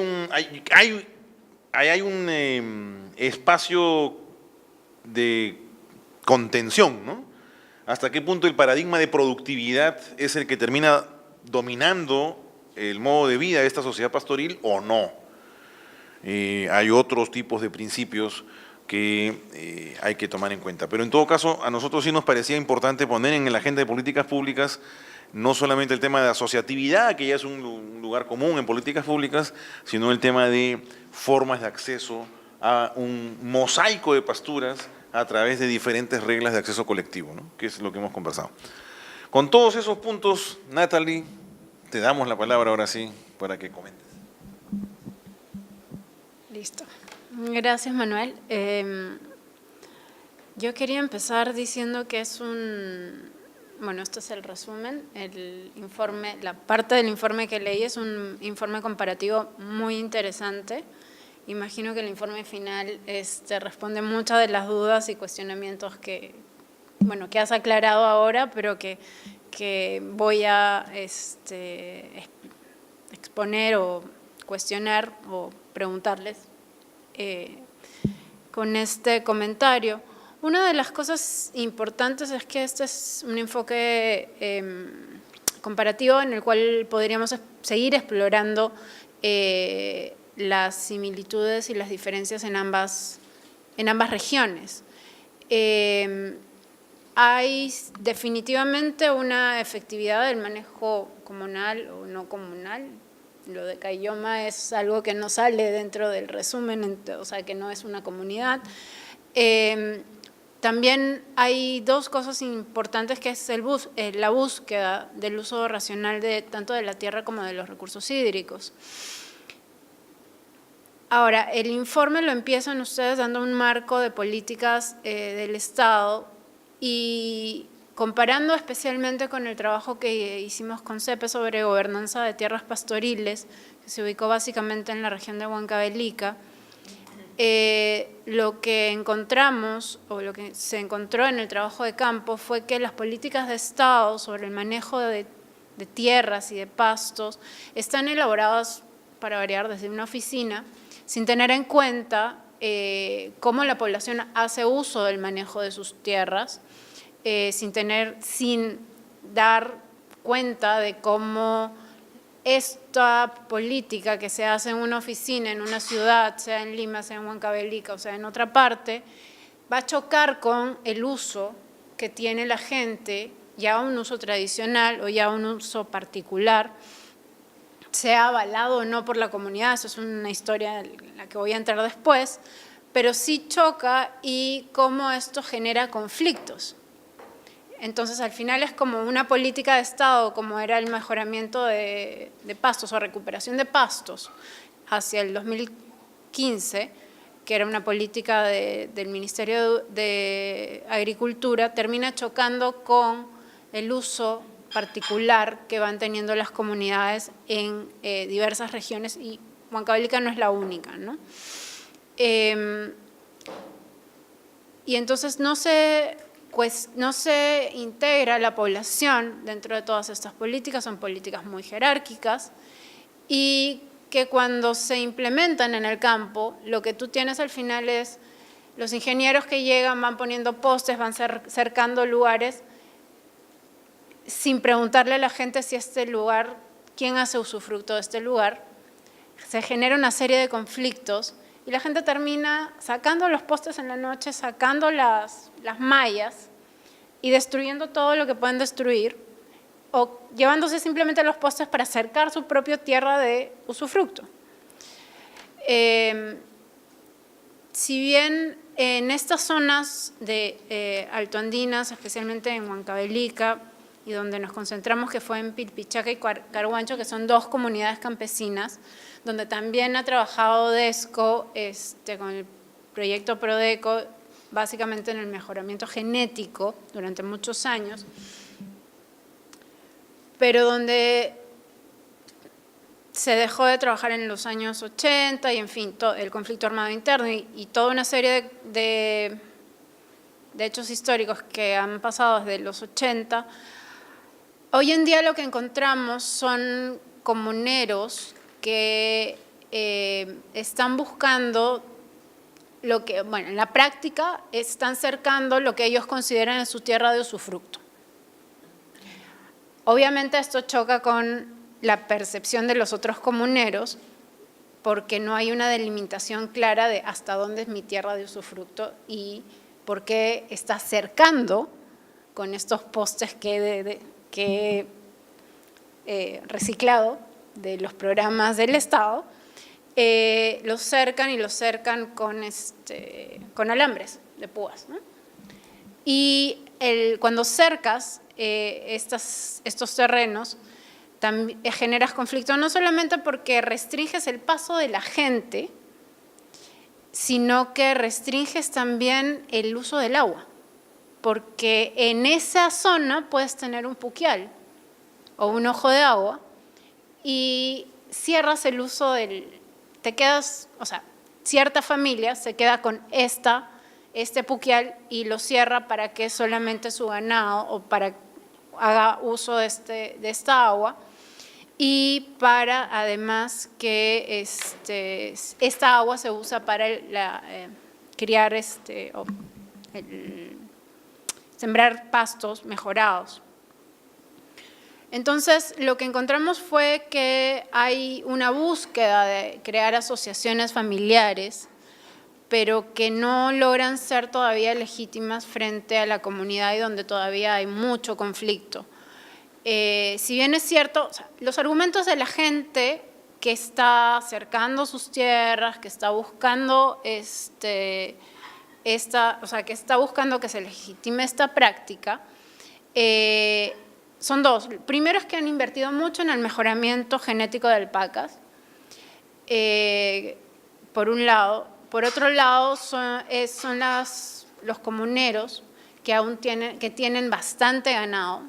un espacio de contención, ¿no? Hasta qué punto el paradigma de productividad es el que termina dominando el modo de vida de esta sociedad pastoril o no. Hay otros tipos de principios que hay que tomar en cuenta. Pero en todo caso, a nosotros sí nos parecía importante poner en la agenda de políticas públicas no solamente el tema de asociatividad, que ya es un lugar común en políticas públicas, sino el tema de formas de acceso a un mosaico de pasturas a través de diferentes reglas de acceso colectivo, ¿no? Que es lo que hemos conversado. Con todos esos puntos, Natalie, te damos la palabra ahora sí para que comentes. Listo. Gracias, Manuel. Yo quería empezar diciendo que bueno, esto es el resumen, el informe, la parte del informe que leí es un informe comparativo muy interesante. Imagino que el informe final responde muchas de las dudas y cuestionamientos que has aclarado ahora, pero que voy a exponer o cuestionar o preguntarles con este comentario. Una de las cosas importantes es que este es un enfoque comparativo en el cual podríamos seguir explorando las similitudes y las diferencias en ambas regiones. Hay definitivamente una efectividad del manejo comunal o no comunal. Lo de Caylloma es algo que no sale dentro del resumen, o sea, que no es una comunidad. También hay dos cosas importantes, que es la búsqueda del uso racional tanto de la tierra como de los recursos hídricos. Ahora, el informe lo empiezan ustedes dando un marco de políticas del Estado y comparando especialmente con el trabajo que hicimos con CEPE sobre gobernanza de tierras pastoriles, que se ubicó básicamente en la región de Huancavelica. Lo que encontramos o lo que se encontró en el trabajo de campo fue que las políticas de Estado sobre el manejo de tierras y de pastos están elaboradas, para variar, desde una oficina, sin tener en cuenta cómo la población hace uso del manejo de sus tierras, sin dar cuenta de cómo esta política que se hace en una oficina, en una ciudad, sea en Lima, sea en Huancavelica o sea en otra parte, va a chocar con el uso que tiene la gente, ya un uso tradicional o ya un uso particular, sea avalado o no por la comunidad. Eso es una historia en la que voy a entrar después, pero sí choca y cómo esto genera conflictos. Entonces, al final es como una política de Estado, como era el mejoramiento de pastos o recuperación de pastos hacia el 2015, que era una política del Ministerio de Agricultura, termina chocando con el uso particular que van teniendo las comunidades en diversas regiones, y Huancavelica no es la única, ¿no? Y entonces no se integra la población dentro de todas estas políticas, son políticas muy jerárquicas y que cuando se implementan en el campo, lo que tú tienes al final es los ingenieros que llegan, van poniendo postes, van cercando lugares, sin preguntarle a la gente si este lugar, quién hace usufructo de este lugar. Se genera una serie de conflictos y la gente termina sacando los postes en la noche, sacando las mallas y destruyendo todo lo que pueden destruir, o llevándose simplemente los postes para cercar su propia tierra de usufructo. Si bien en estas zonas de altoandinas, especialmente en Huancavelica, y donde nos concentramos, que fue en Pilpichaca y Carhuancho, que son 2 comunidades campesinas, donde también ha trabajado DESCO con el proyecto Prodeco, básicamente en el mejoramiento genético durante muchos años, pero donde se dejó de trabajar en los años 80 y, en fin, el conflicto armado interno y toda una serie de hechos históricos que han pasado desde los 80. Hoy en día lo que encontramos son comuneros que están buscando lo que, bueno, en la práctica están cercando lo que ellos consideran en su tierra de usufructo. Obviamente esto choca con la percepción de los otros comuneros porque no hay una delimitación clara de hasta dónde es mi tierra de usufructo y por qué está cercando con estos postes que he reciclado de los programas del Estado, los cercan con alambres de púas, ¿no? Y cuando cercas estos terrenos, generas conflicto no solamente porque restringes el paso de la gente, sino que restringes también el uso del agua, porque en esa zona puedes tener un puquial o un ojo de agua y cierras el uso cierta familia se queda con este puquial y lo cierra para que solamente su ganado o para haga uso de esta agua y para además que esta agua se usa para criar sembrar pastos mejorados. Entonces, lo que encontramos fue que hay una búsqueda de crear asociaciones familiares, pero que no logran ser todavía legítimas frente a la comunidad y donde todavía hay mucho conflicto. Si bien es cierto, los argumentos de la gente que está cercando sus tierras, que está buscando que está buscando que se legitime esta práctica, son 2. Primero es que han invertido mucho en el mejoramiento genético de alpacas, por un lado. Por otro lado, son los comuneros que tienen bastante ganado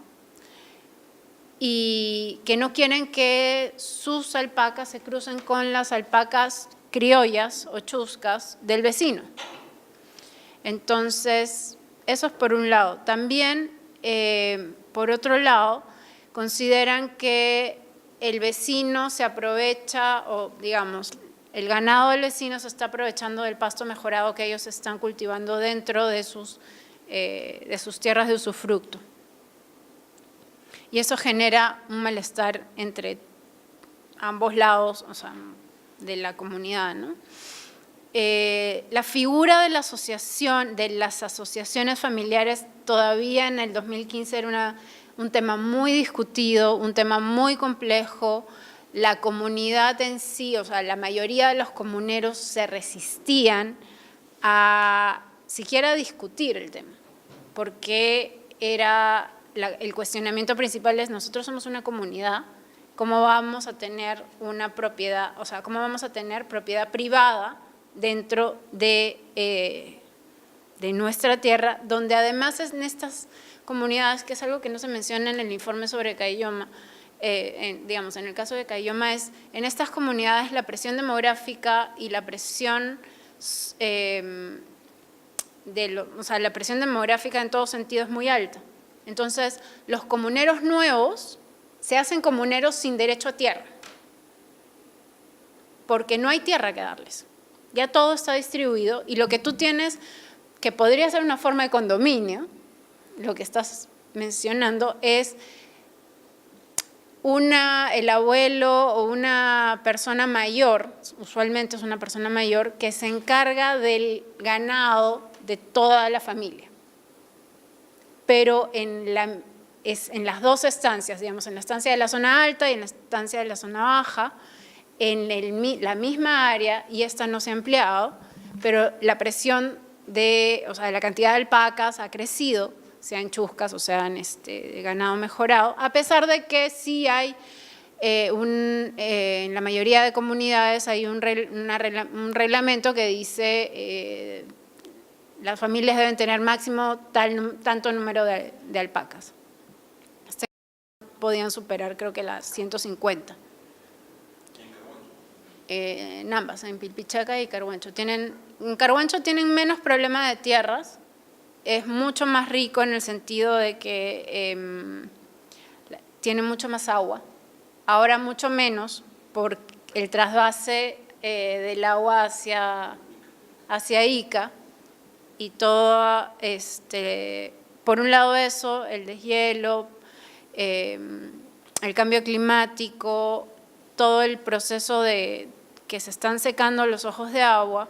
y que no quieren que sus alpacas se crucen con las alpacas criollas o chuscas del vecino. Entonces, eso es por un lado. También, por otro lado, consideran que el vecino se aprovecha, o digamos, el ganado del vecino se está aprovechando del pasto mejorado que ellos están cultivando dentro de sus tierras de usufructo. Y eso genera un malestar entre ambos lados, de la comunidad, ¿no? La figura de las asociaciones familiares todavía en el 2015 era un tema muy discutido, un tema muy complejo. La comunidad en sí, la mayoría de los comuneros se resistían a siquiera discutir el tema, porque el cuestionamiento principal es: nosotros somos una comunidad, ¿cómo vamos a tener una propiedad, cómo vamos a tener propiedad privada dentro de nuestra tierra, donde además es en estas comunidades, que es algo que no se menciona en el informe sobre Caylloma, digamos, en el caso de Caylloma en estas comunidades la presión demográfica y la presión la presión demográfica en todo sentido es muy alta. Entonces, los comuneros nuevos se hacen comuneros sin derecho a tierra. porque no hay tierra que darles. Ya todo está distribuido y lo que tú tienes, que podría ser una forma de condominio, lo que estás mencionando es el abuelo o una persona mayor, usualmente es una persona mayor, que se encarga del ganado de toda la familia. Pero en las dos estancias, digamos, en la estancia de la zona alta y en la estancia de la zona baja, en la misma área, y esta no se ha ampliado, pero la presión o sea, la cantidad de alpacas ha crecido, sean chuscas o sean ganado mejorado, a pesar de que sí hay, en la mayoría de comunidades hay un reglamento que dice las familias deben tener máximo tanto número de alpacas. Podían superar creo que las 150. En ambas, en Pilpichaca y Carhuancho. En Carhuancho tienen menos problemas de tierras, es mucho más rico en el sentido de que tiene mucho más agua, ahora mucho menos por el trasvase del agua hacia Ica y todo, por un lado eso, el deshielo, el cambio climático, todo el proceso de que se están secando los ojos de agua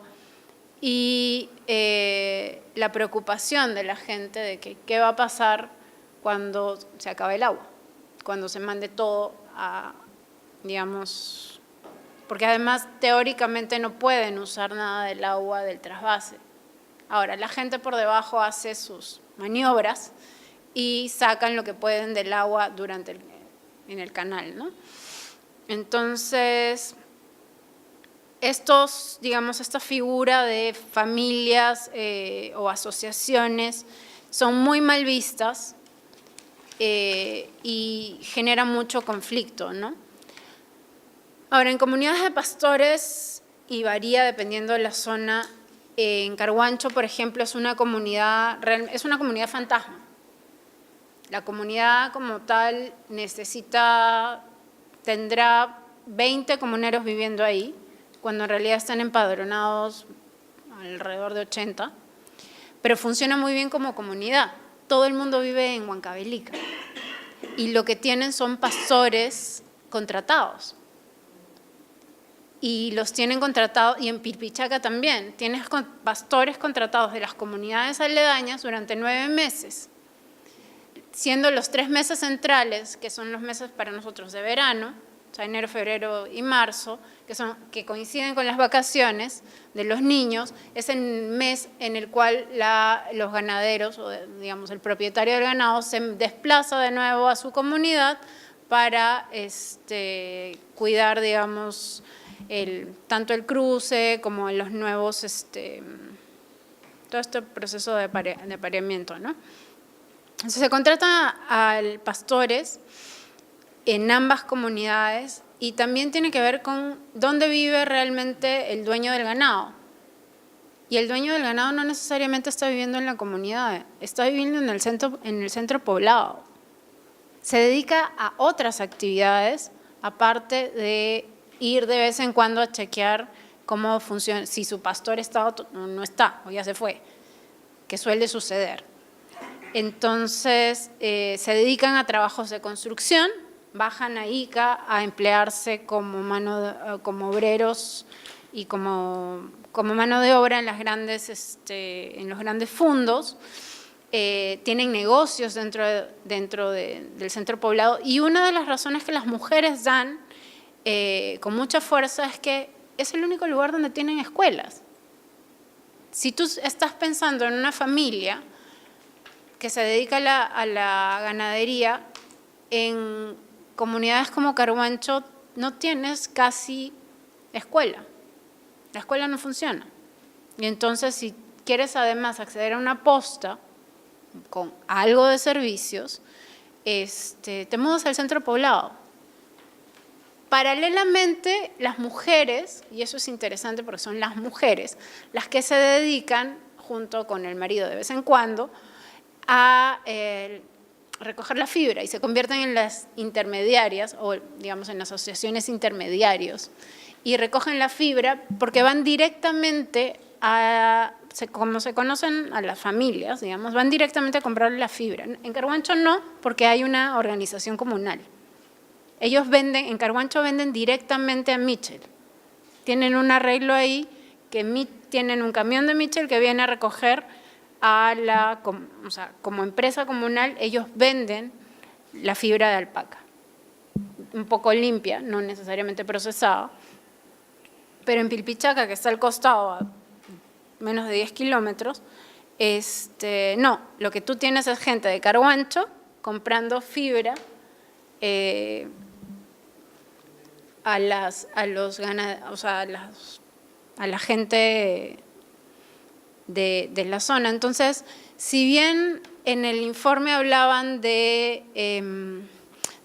y la preocupación de la gente de que qué va a pasar cuando se acabe el agua, cuando se mande todo a, digamos, porque además teóricamente no pueden usar nada del agua del trasvase. Ahora, la gente por debajo hace sus maniobras y sacan lo que pueden del agua en el canal, ¿no? Entonces, esta figura de familias o asociaciones son muy mal vistas y generan mucho conflicto, ¿no? Ahora, en comunidades de pastores, y varía dependiendo de la zona, en Carhuancho, por ejemplo, es una comunidad fantasma. La comunidad como tal tendrá 20 comuneros viviendo ahí, cuando en realidad están empadronados alrededor de 80, pero funciona muy bien como comunidad. Todo el mundo vive en Huancavelica y lo que tienen son pastores contratados. Y los tienen contratados, y en Pilpichaca también, tienes pastores contratados de las comunidades aledañas durante 9 meses, siendo los 3 meses centrales, que son los meses para nosotros de verano, o sea, enero, febrero y marzo, que coinciden con las vacaciones de los niños, es el mes en el cual los ganaderos, o digamos el propietario del ganado, se desplaza de nuevo a su comunidad para cuidar, digamos, tanto el cruce como los nuevos, todo este proceso de apareamiento, ¿no? Entonces se contratan a pastores en ambas comunidades y también tiene que ver con dónde vive realmente el dueño del ganado. Y el dueño del ganado no necesariamente está viviendo en la comunidad, está viviendo en el centro poblado. Se dedica a otras actividades, aparte de ir de vez en cuando a chequear cómo funciona, si su pastor está o no está, o ya se fue, que suele suceder. Entonces, se dedican a trabajos de construcción, bajan a Ica a emplearse como obreros y como mano de obra en en los grandes fundos. Tienen negocios dentro del centro poblado, y una de las razones que las mujeres dan con mucha fuerza es que es el único lugar donde tienen escuelas. Si tú estás pensando en una familia que se dedica a la ganadería, en comunidades como Carhuancho no tienes casi escuela. La escuela no funciona. Y entonces, si quieres además acceder a una posta con algo de servicios, te mudas al centro poblado. Paralelamente, las mujeres, y eso es interesante porque son las mujeres las que se dedican, junto con el marido de vez en cuando, a recoger la fibra y se convierten en las intermediarias, o digamos en asociaciones intermediarios, y recogen la fibra porque van directamente como se conocen a las familias, digamos, van directamente a comprar la fibra. En Carhuancho no, porque hay una organización comunal. Ellos venden, en Carhuancho venden directamente a Mitchell. Tienen un arreglo ahí, tienen un camión de Mitchell que viene a recoger o sea, como empresa comunal, ellos venden la fibra de alpaca. Un poco limpia, no necesariamente procesada. Pero en Pilpichaca, que está al costado, a menos de 10 kilómetros, no, lo que tú tienes es gente de Carhuancho comprando fibra a la gente de la zona. Entonces, si bien en el informe hablaban del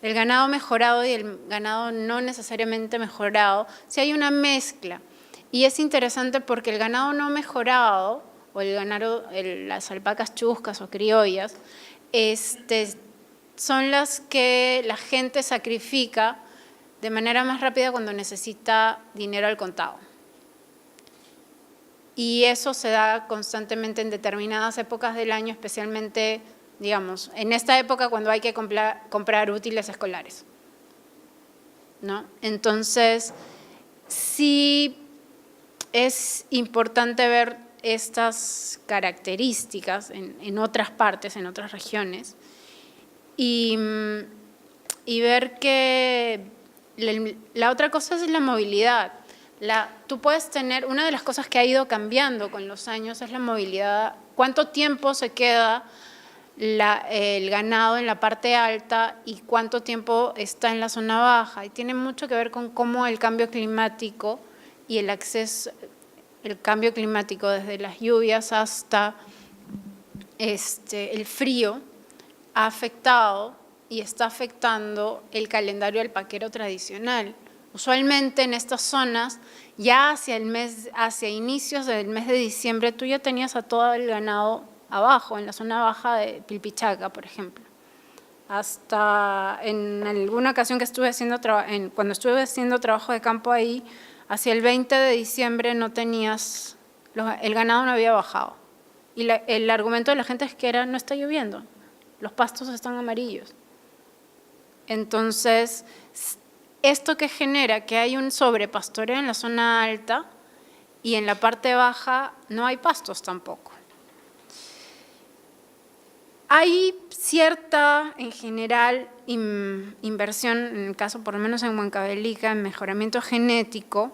ganado mejorado y el ganado no necesariamente mejorado, sí hay una mezcla. Y es interesante porque el ganado no mejorado, o las alpacas chuscas o criollas, son las que la gente sacrifica de manera más rápida cuando necesita dinero al contado. Y eso se da constantemente en determinadas épocas del año, especialmente, digamos, en esta época cuando hay que comprar útiles escolares, ¿no? Entonces, sí es importante ver estas características en otras partes, en otras regiones, y ver que la otra cosa es la movilidad. Tú puedes tener, una de las cosas que ha ido cambiando con los años es la movilidad. ¿Cuánto tiempo se queda el ganado en la parte alta y cuánto tiempo está en la zona baja? Y tiene mucho que ver con cómo el cambio climático y el cambio climático desde las lluvias hasta el frío ha afectado y está afectando el calendario alpaquero tradicional. Usualmente en estas zonas, ya hacia inicios del mes de diciembre, tú ya tenías a todo el ganado abajo, en la zona baja de Pilpichaca, por ejemplo. Hasta en alguna ocasión que cuando estuve haciendo trabajo de campo ahí, hacia el 20 de diciembre el ganado no había bajado. Y el argumento de la gente es que no está lloviendo, los pastos están amarillos. Entonces, esto que genera que hay un sobrepastoreo en la zona alta y en la parte baja no hay pastos tampoco. Hay cierta, en general, inversión, en el caso por lo menos en Huancavelica, en mejoramiento genético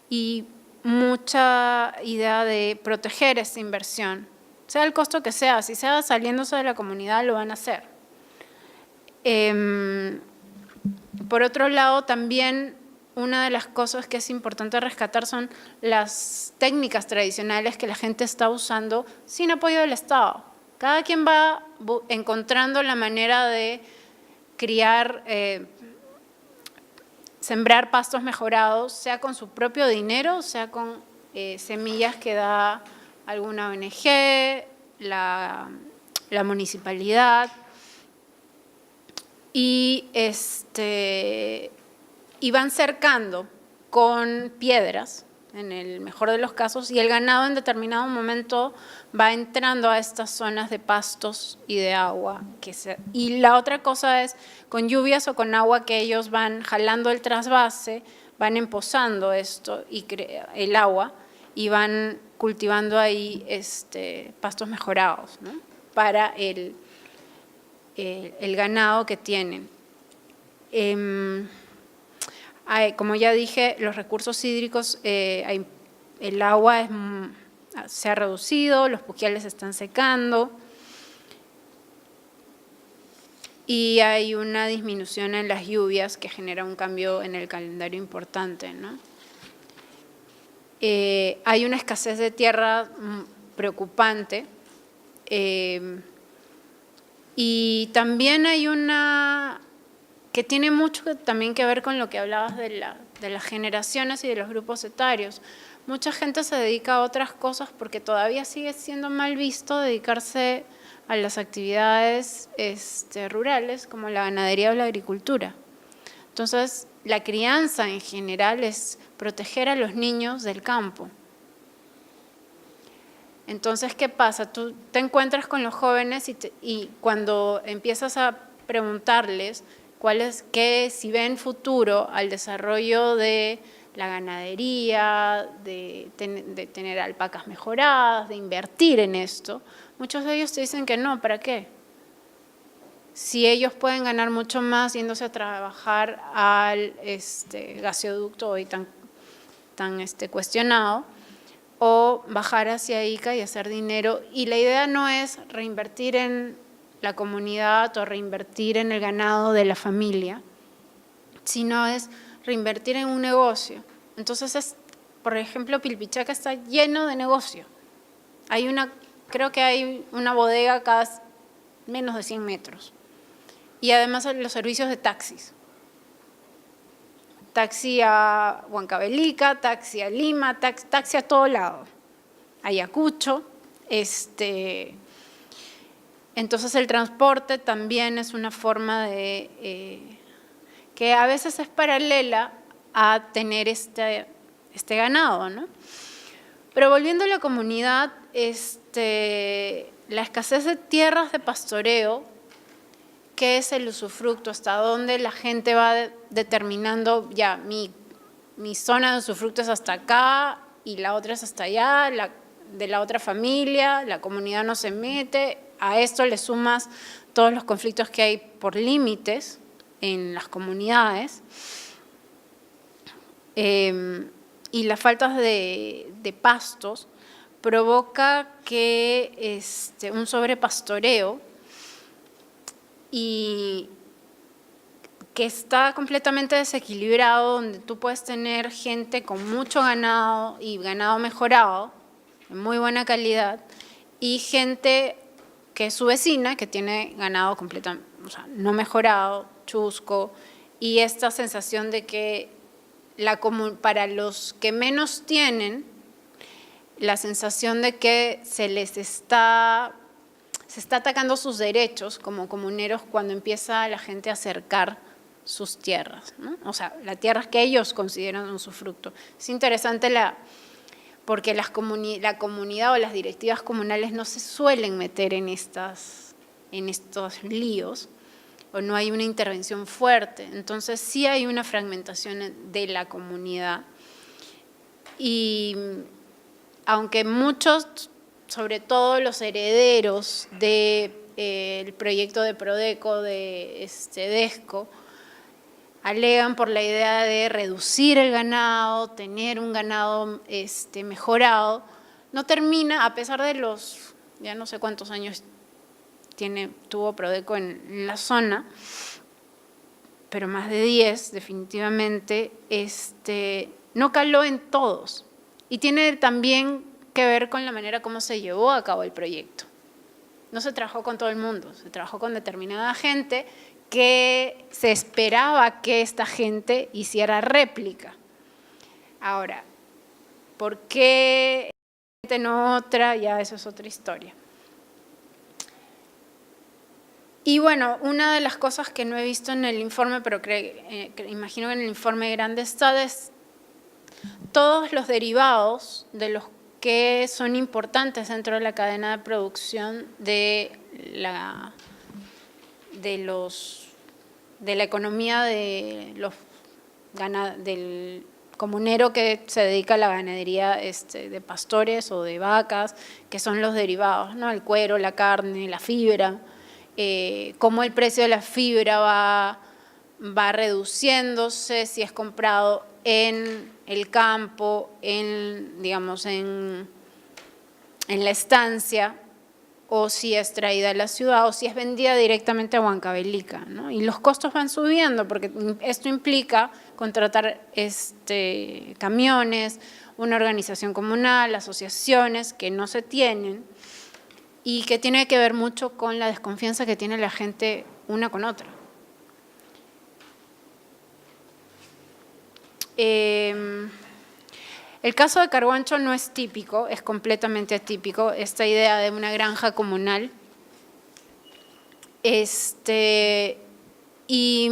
y mucha idea de proteger esta inversión, sea el costo que sea, si sea saliéndose de la comunidad lo van a hacer. Por otro lado, también una de las cosas que es importante rescatar son las técnicas tradicionales que la gente está usando sin apoyo del Estado. Cada quien va encontrando la manera de criar, sembrar pastos mejorados, sea con su propio dinero, sea con semillas que da alguna ONG, la municipalidad. Y van cercando con piedras, en el mejor de los casos, y el ganado en determinado momento va entrando a estas zonas de pastos y de agua. Y la otra cosa es, con lluvias o con agua que ellos van jalando el trasvase, van empozando el agua y van cultivando ahí pastos mejorados, ¿no? Para el ganado que tienen. Como ya dije, los recursos hídricos, el agua se ha reducido, los puquiales se están secando y hay una disminución en las lluvias que genera un cambio en el calendario importante, ¿no? Hay una escasez de tierra preocupante. Y también hay una que tiene mucho también que ver con lo que hablabas de las generaciones y de los grupos etarios. Mucha gente se dedica a otras cosas porque todavía sigue siendo mal visto dedicarse a las actividades rurales como la ganadería o la agricultura. Entonces, la crianza en general es proteger a los niños del campo. Entonces, ¿qué pasa? Tú te encuentras con los jóvenes y cuando empiezas a preguntarles si ven futuro al desarrollo de la ganadería, de tener alpacas mejoradas, de invertir en esto, muchos de ellos te dicen que no, ¿para qué? Si ellos pueden ganar mucho más yéndose a trabajar al gasoducto hoy tan cuestionado, o bajar hacia Ica y hacer dinero. Y la idea no es reinvertir en la comunidad o reinvertir en el ganado de la familia, sino es reinvertir en un negocio. Entonces, por ejemplo, Pilpichaca está lleno de negocio. Creo que hay una bodega cada menos de 100 metros. Y además los servicios de taxis. Taxi a Huancavelica, taxi a Lima, taxi a todo lado, Ayacucho. Entonces el transporte también es una forma que a veces es paralela a tener este ganado, ¿no? Pero volviendo a la comunidad, la escasez de tierras de pastoreo, ¿qué es el usufructo? Hasta dónde la gente va determinando, ya, mi zona de usufructo es hasta acá y la otra es hasta allá, de la otra familia, la comunidad no se mete. A esto le sumas todos los conflictos que hay por límites en las comunidades y las faltas de pastos provoca que un sobrepastoreo y que está completamente desequilibrado, donde tú puedes tener gente con mucho ganado y ganado mejorado, de muy buena calidad, y gente que es su vecina, que tiene ganado completamente, no mejorado, chusco, y esta sensación de que para los que menos tienen, la sensación de que se está atacando sus derechos como comuneros cuando empieza la gente a acercar sus tierras, ¿no? O sea, las tierras que ellos consideran un usufructo. Es interesante porque la comunidad o las directivas comunales no se suelen meter en estos líos, o no hay una intervención fuerte. Entonces sí hay una fragmentación de la comunidad. Y aunque muchos, sobre todo los herederos del proyecto de Prodeco, de Desco, alegan por la idea de reducir el ganado, tener un ganado mejorado, no termina, a pesar de los, ya no sé cuántos años tuvo Prodeco en la zona, pero más de 10 definitivamente, no caló en todos. Y tiene también que ver con la manera como se llevó a cabo el proyecto. No se trabajó con todo el mundo, se trabajó con determinada gente que se esperaba que esta gente hiciera réplica. Ahora, ¿por qué no otra? Ya eso es otra historia. Y bueno, una de las cosas que no he visto en el informe, pero imagino que en el informe grande está, es todos los derivados de los que son importantes dentro de la cadena de producción de la economía del comunero que se dedica a la ganadería de pastores o de vacas, que son los derivados, ¿no? El cuero, la carne, la fibra, cómo el precio de la fibra va reduciéndose si es comprado en el campo, digamos, en la estancia, o si es traída a la ciudad, o si es vendida directamente a Huancavelica, ¿no? Y los costos van subiendo, porque esto implica contratar camiones, una organización comunal, asociaciones que no se tienen, y que tiene que ver mucho con la desconfianza que tiene la gente una con otra. El caso de Carhuancho no es típico, es completamente atípico, esta idea de una granja comunal. Y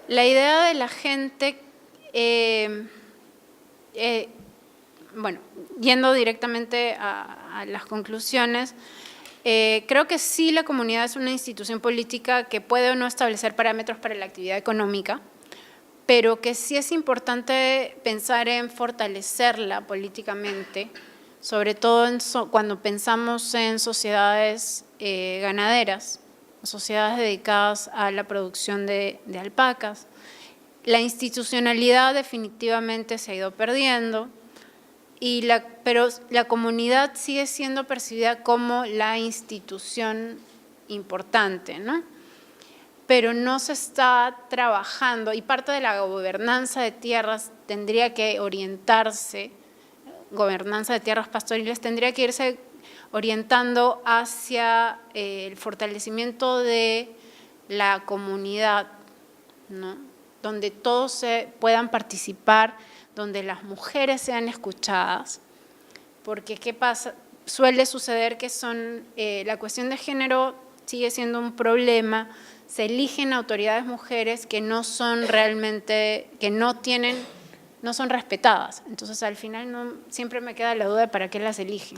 La idea de la gente, bueno, yendo directamente a las conclusiones, creo que sí la comunidad es una institución política que puede o no establecer parámetros para la actividad económica, pero que sí es importante pensar en fortalecerla políticamente, sobre todo cuando pensamos en sociedades ganaderas, sociedades dedicadas a la producción de alpacas. La institucionalidad definitivamente se ha ido perdiendo, pero la comunidad sigue siendo percibida como la institución importante, ¿no? Pero no se está trabajando, y parte de la gobernanza de tierras tendría que orientarse, gobernanza de tierras pastoriles tendría que irse orientando hacia el fortalecimiento de la comunidad, ¿no? Donde todos puedan participar, donde las mujeres sean escuchadas, porque ¿qué pasa? Suele suceder que la cuestión de género sigue siendo un problema, se eligen autoridades mujeres que no son realmente, que no son respetadas, entonces al final siempre me queda la duda de para qué las eligen.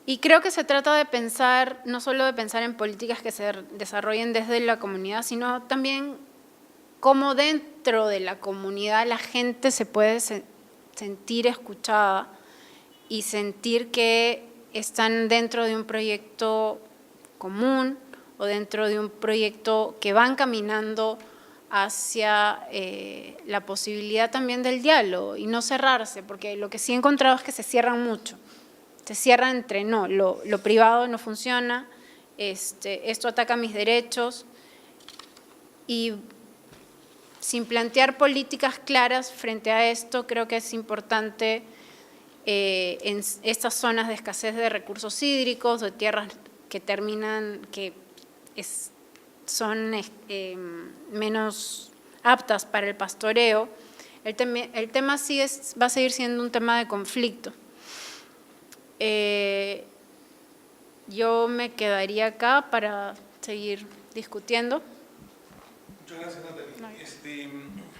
Y creo que se trata de pensar, no solo de pensar en políticas que se desarrollen desde la comunidad, sino también cómo dentro de la comunidad la gente se puede sentir escuchada y sentir que están dentro de un proyecto común o dentro de un proyecto que van caminando hacia la posibilidad también del diálogo y no cerrarse, porque lo que sí he encontrado es que se cierran mucho. Se cierran entre lo privado no funciona, esto ataca mis derechos, y sin plantear políticas claras frente a esto, creo que es importante en estas zonas de escasez de recursos hídricos, de tierras que son menos aptas para el pastoreo, el tema sí va a seguir siendo un tema de conflicto. Yo me quedaría acá para seguir discutiendo. Muchas gracias, Natalie.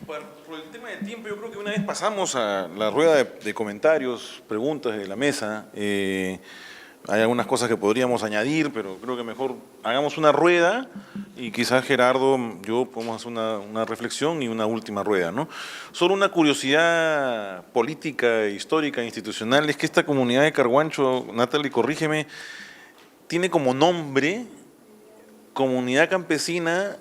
Por el tema del tiempo, yo creo que una vez pasamos a la rueda de comentarios, preguntas de la mesa. Hay algunas cosas que podríamos añadir, pero creo que mejor hagamos una rueda y quizás Gerardo, yo podemos hacer una reflexión y una última rueda, ¿no? Solo una curiosidad política, histórica, institucional, es que esta comunidad de Carhuancho, Natalie, corrígeme, tiene como nombre Comunidad Campesina,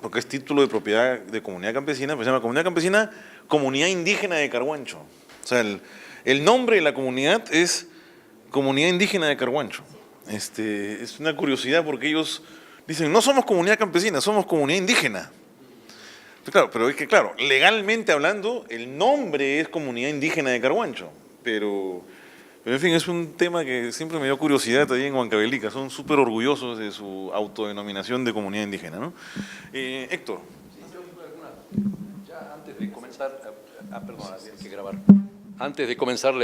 porque es título de propiedad de Comunidad Campesina, pero se llama Comunidad Campesina, Comunidad Indígena de Carhuancho. O sea, el nombre de la comunidad es Comunidad Indígena de Carhuancho. Es una curiosidad porque ellos dicen, no somos comunidad campesina, somos comunidad indígena. Claro, pero es que, claro, legalmente hablando, el nombre es Comunidad Indígena de Carhuancho, pero en fin, es un tema que siempre me dio curiosidad también en Huancavelica, son súper orgullosos de su autodenominación de comunidad indígena, ¿no? Héctor. Ya antes de comenzar, perdón, hay que grabar. Antes de comenzar,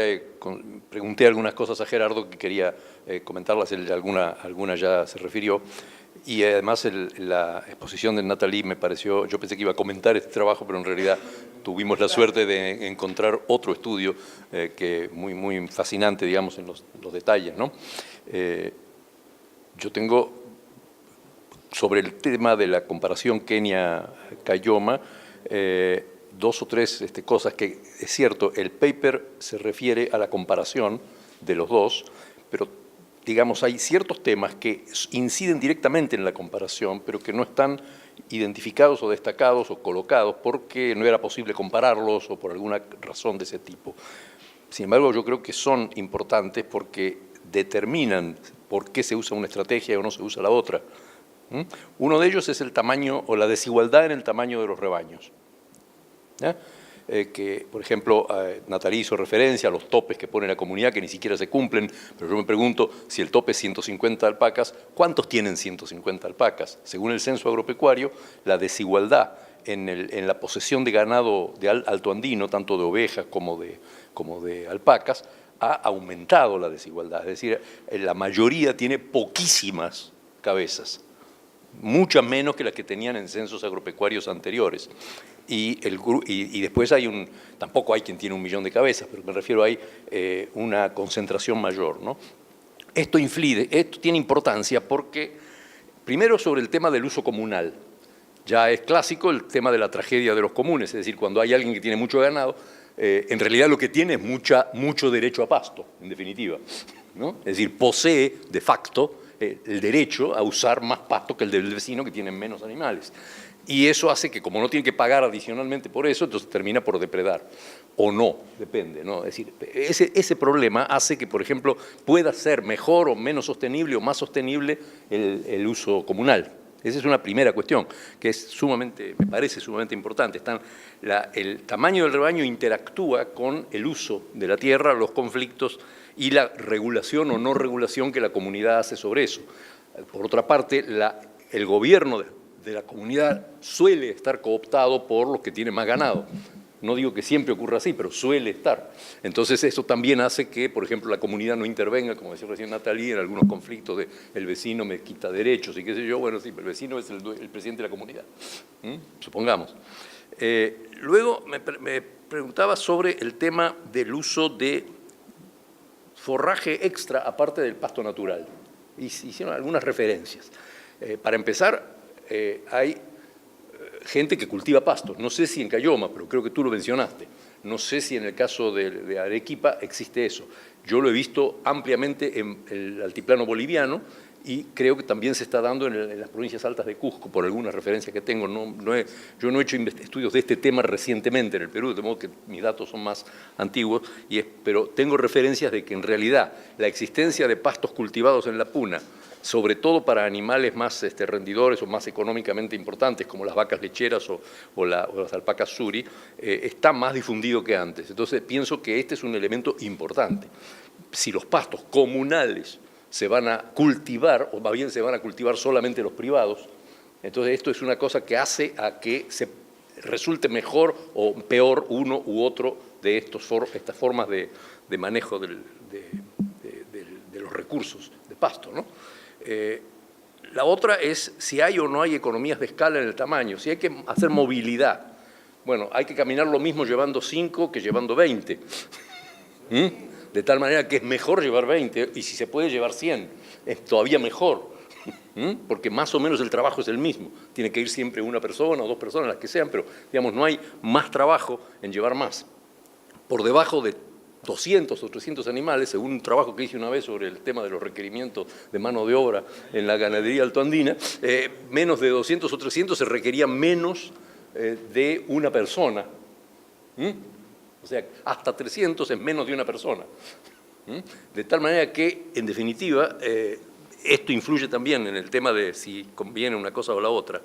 pregunté algunas cosas a Gerardo que quería comentarlas, alguna ya se refirió, y además la exposición de Natalie me pareció, yo pensé que iba a comentar este trabajo, pero en realidad tuvimos la suerte de encontrar otro estudio que muy fascinante, digamos, en los detalles, ¿no? Yo tengo, sobre el tema de la comparación Kenia-Cayoma, dos o tres cosas que, es cierto, el paper se refiere a la comparación de los dos, pero digamos, hay ciertos temas que inciden directamente en la comparación, pero que no están identificados o destacados o colocados porque no era posible compararlos o por alguna razón de ese tipo. Sin embargo, yo creo que son importantes porque determinan por qué se usa una estrategia o no se usa la otra. Uno de ellos es el tamaño o la desigualdad en el tamaño de los rebaños. Que, por ejemplo, Natalie hizo referencia a los topes que pone la comunidad que ni siquiera se cumplen, pero yo me pregunto si el tope es 150 alpacas, ¿cuántos tienen 150 alpacas? Según el censo agropecuario, la desigualdad en la posesión de ganado de alto andino, tanto de ovejas como de alpacas, ha aumentado la desigualdad, es decir, la mayoría tiene poquísimas cabezas. muchas menos que las que tenían en censos agropecuarios anteriores. Y después tampoco hay quien tiene 1 millón de cabezas, pero me refiero hay una concentración mayor, ¿no? Esto tiene importancia porque, primero, sobre el tema del uso comunal. Ya es clásico el tema de la tragedia de los comunes, es decir, cuando hay alguien que tiene mucho ganado, en realidad lo que tiene es mucho derecho a pasto, en definitiva, ¿no? Es decir, posee de facto el derecho a usar más pasto que el del vecino que tiene menos animales. Y eso hace que, como no tiene que pagar adicionalmente por eso, entonces termina por depredar. O no, depende, ¿no? Es decir, ese problema hace que, por ejemplo, pueda ser mejor o menos sostenible o más sostenible el uso comunal. Esa es una primera cuestión, que es me parece sumamente importante. El tamaño del rebaño interactúa con el uso de la tierra, los conflictos y la regulación o no regulación que la comunidad hace sobre eso. Por otra parte, el gobierno de la comunidad suele estar cooptado por los que tienen más ganado. No digo que siempre ocurra así, pero suele estar. Entonces eso también hace que, por ejemplo, la comunidad no intervenga, como decía recién Natalie, en algunos conflictos de el vecino me quita derechos y qué sé yo. Bueno, sí, pero el vecino es el presidente de la comunidad, supongamos. Luego me preguntaba sobre el tema del uso de forraje extra aparte del pasto natural. Hicieron algunas referencias. Para empezar, hay gente que cultiva pastos. No sé si en Cayoma, pero creo que tú lo mencionaste. No sé si en el caso de Arequipa existe eso. Yo lo he visto ampliamente en el altiplano boliviano y creo que también se está dando en las provincias altas de Cusco, por alguna referencia que tengo. Yo no he hecho estudios de este tema recientemente en el Perú, de modo que mis datos son más antiguos, pero tengo referencias de que en realidad la existencia de pastos cultivados en la puna, sobre todo para animales más rendidores o más económicamente importantes, como las vacas lecheras o las alpacas suri, está más difundido que antes. Entonces, pienso que este es un elemento importante. Si los pastos comunales se van a cultivar, o más bien se van a cultivar solamente los privados, entonces esto es una cosa que hace a que se resulte mejor o peor uno u otro de estas formas de manejo de los recursos de pasto, ¿no? La otra es si hay o no hay economías de escala en el tamaño, si hay que hacer movilidad. Bueno, hay que caminar lo mismo llevando 5 que llevando 20. De tal manera que es mejor llevar 20 y si se puede llevar 100, es todavía mejor. Porque más o menos el trabajo es el mismo. Tiene que ir siempre una persona o 2 personas, las que sean, pero digamos, no hay más trabajo en llevar más. Por debajo de 200 o 300 animales, según un trabajo que hice una vez sobre el tema de los requerimientos de mano de obra en la ganadería altoandina, menos de 200 o 300 se requería menos de una persona. O sea, hasta 300 es menos de una persona. De tal manera que, en definitiva, esto influye también en el tema de si conviene una cosa o la otra.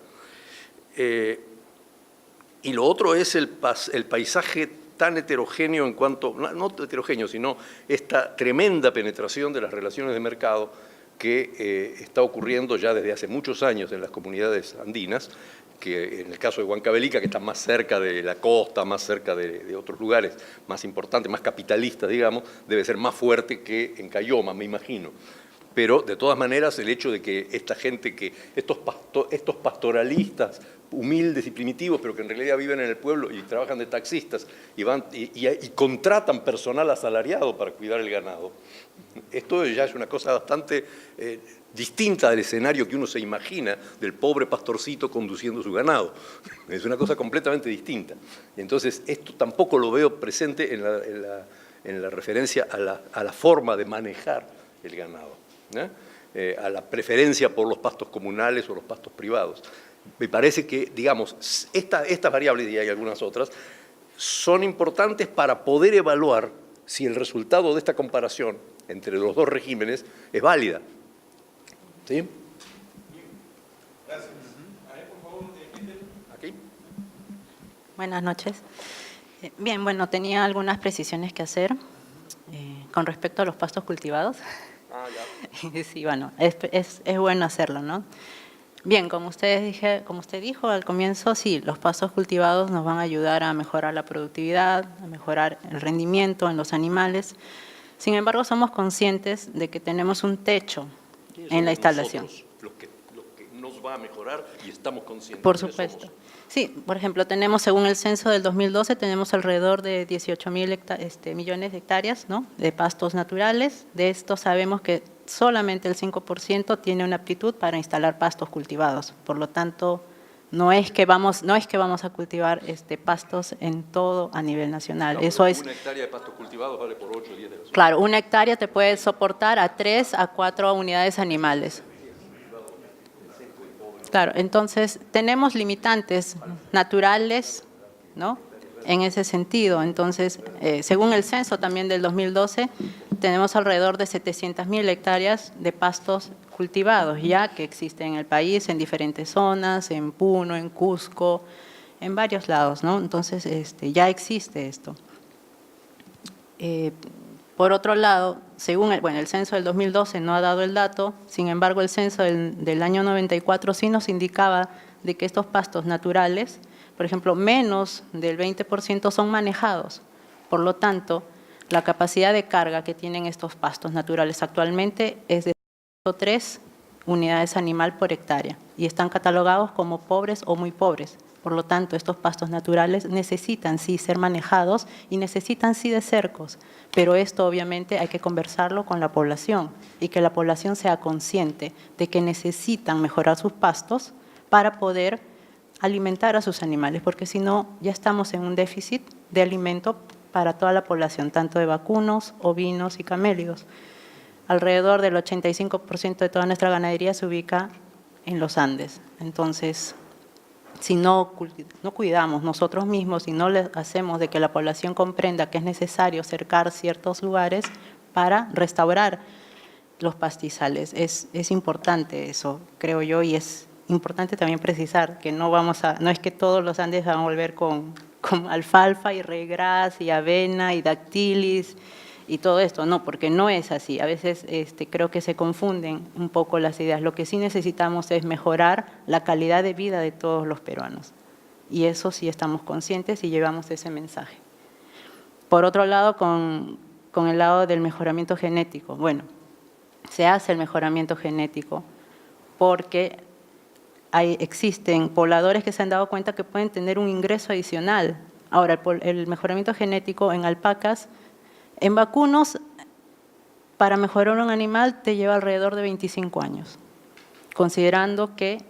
Y lo otro es el paisaje tan heterogéneo en cuanto, no heterogéneo, sino esta tremenda penetración de las relaciones de mercado que está ocurriendo ya desde hace muchos años en las comunidades andinas, que en el caso de Huancavelica, que está más cerca de la costa, más cerca de otros lugares más importantes, más capitalistas, digamos, debe ser más fuerte que en Cayoma, me imagino. Pero, de todas maneras, el hecho de que esta gente, estos pastoralistas humildes y primitivos, pero que en realidad viven en el pueblo y trabajan de taxistas y contratan personal asalariado para cuidar el ganado, esto ya es una cosa bastante distinta del escenario que uno se imagina del pobre pastorcito conduciendo su ganado. Es una cosa completamente distinta. Entonces, esto tampoco lo veo presente en la referencia a la forma de manejar el ganado, a la preferencia por los pastos comunales o los pastos privados. Me parece que, digamos, estas variables, y hay algunas otras, son importantes para poder evaluar si el resultado de esta comparación entre los dos regímenes es válida. ¿Sí? Gracias. A ver, por favor, Aquí. Buenas noches. Bien, bueno, tenía algunas precisiones que hacer con respecto a los pastos cultivados. Ya. Sí, bueno, es bueno hacerlo, ¿no? Bien, como usted dijo al comienzo, sí, los pastos cultivados nos van a ayudar a mejorar la productividad, a mejorar el rendimiento en los animales. Sin embargo, somos conscientes de que tenemos un techo en la instalación. Los que no nos va a mejorar y estamos conscientes. Por de eso supuesto. somos. Sí, por ejemplo, tenemos, según el censo del 2012, tenemos alrededor de 18.000 millones de hectáreas, ¿no?, de pastos naturales. De estos sabemos que solamente el 5% tiene una aptitud para instalar pastos cultivados. Por lo tanto, no es que vamos a cultivar pastos en todo a nivel nacional. No, Eso es, una hectárea de pastos cultivados vale por 8 o 10 de la zona. claro, una hectárea te puede soportar a 3 a 4 unidades animales. Claro, entonces tenemos limitantes naturales, ¿no?, en ese sentido. Entonces, según el censo también del 2012, tenemos alrededor de 700.000 hectáreas de pastos cultivados ya que existen en el país, en diferentes zonas, en Puno, en Cusco, en varios lados, ¿no? Entonces, ya existe esto. Por otro lado, según el censo del 2012 no ha dado el dato, sin embargo el censo del año 94 sí nos indicaba de que estos pastos naturales, por ejemplo, menos del 20% son manejados. Por lo tanto, la capacidad de carga que tienen estos pastos naturales actualmente es de 3 unidades animal por hectárea y están catalogados como pobres o muy pobres. Por lo tanto, estos pastos naturales necesitan sí ser manejados y necesitan sí de cercos, pero esto obviamente hay que conversarlo con la población y que la población sea consciente de que necesitan mejorar sus pastos para poder alimentar a sus animales, porque si no ya estamos en un déficit de alimento para toda la población, tanto de vacunos, ovinos y camélidos. Alrededor del 85% de toda nuestra ganadería se ubica en los Andes. Entonces, si no cuidamos nosotros mismos, si no le hacemos de que la población comprenda que es necesario cercar ciertos lugares para restaurar los pastizales. Es importante eso, creo yo, y es importante también precisar que no es que todos los Andes van a volver con alfalfa y regras y avena y dactilis y todo esto, no, porque no es así. A veces creo que se confunden un poco las ideas. Lo que sí necesitamos es mejorar la calidad de vida de todos los peruanos. Y eso sí estamos conscientes y llevamos ese mensaje. Por otro lado, con el lado del mejoramiento genético. Bueno, se hace el mejoramiento genético porque existen pobladores que se han dado cuenta que pueden tener un ingreso adicional. Ahora, el mejoramiento genético en alpacas, en vacunos, para mejorar un animal te lleva alrededor de 25 años, considerando que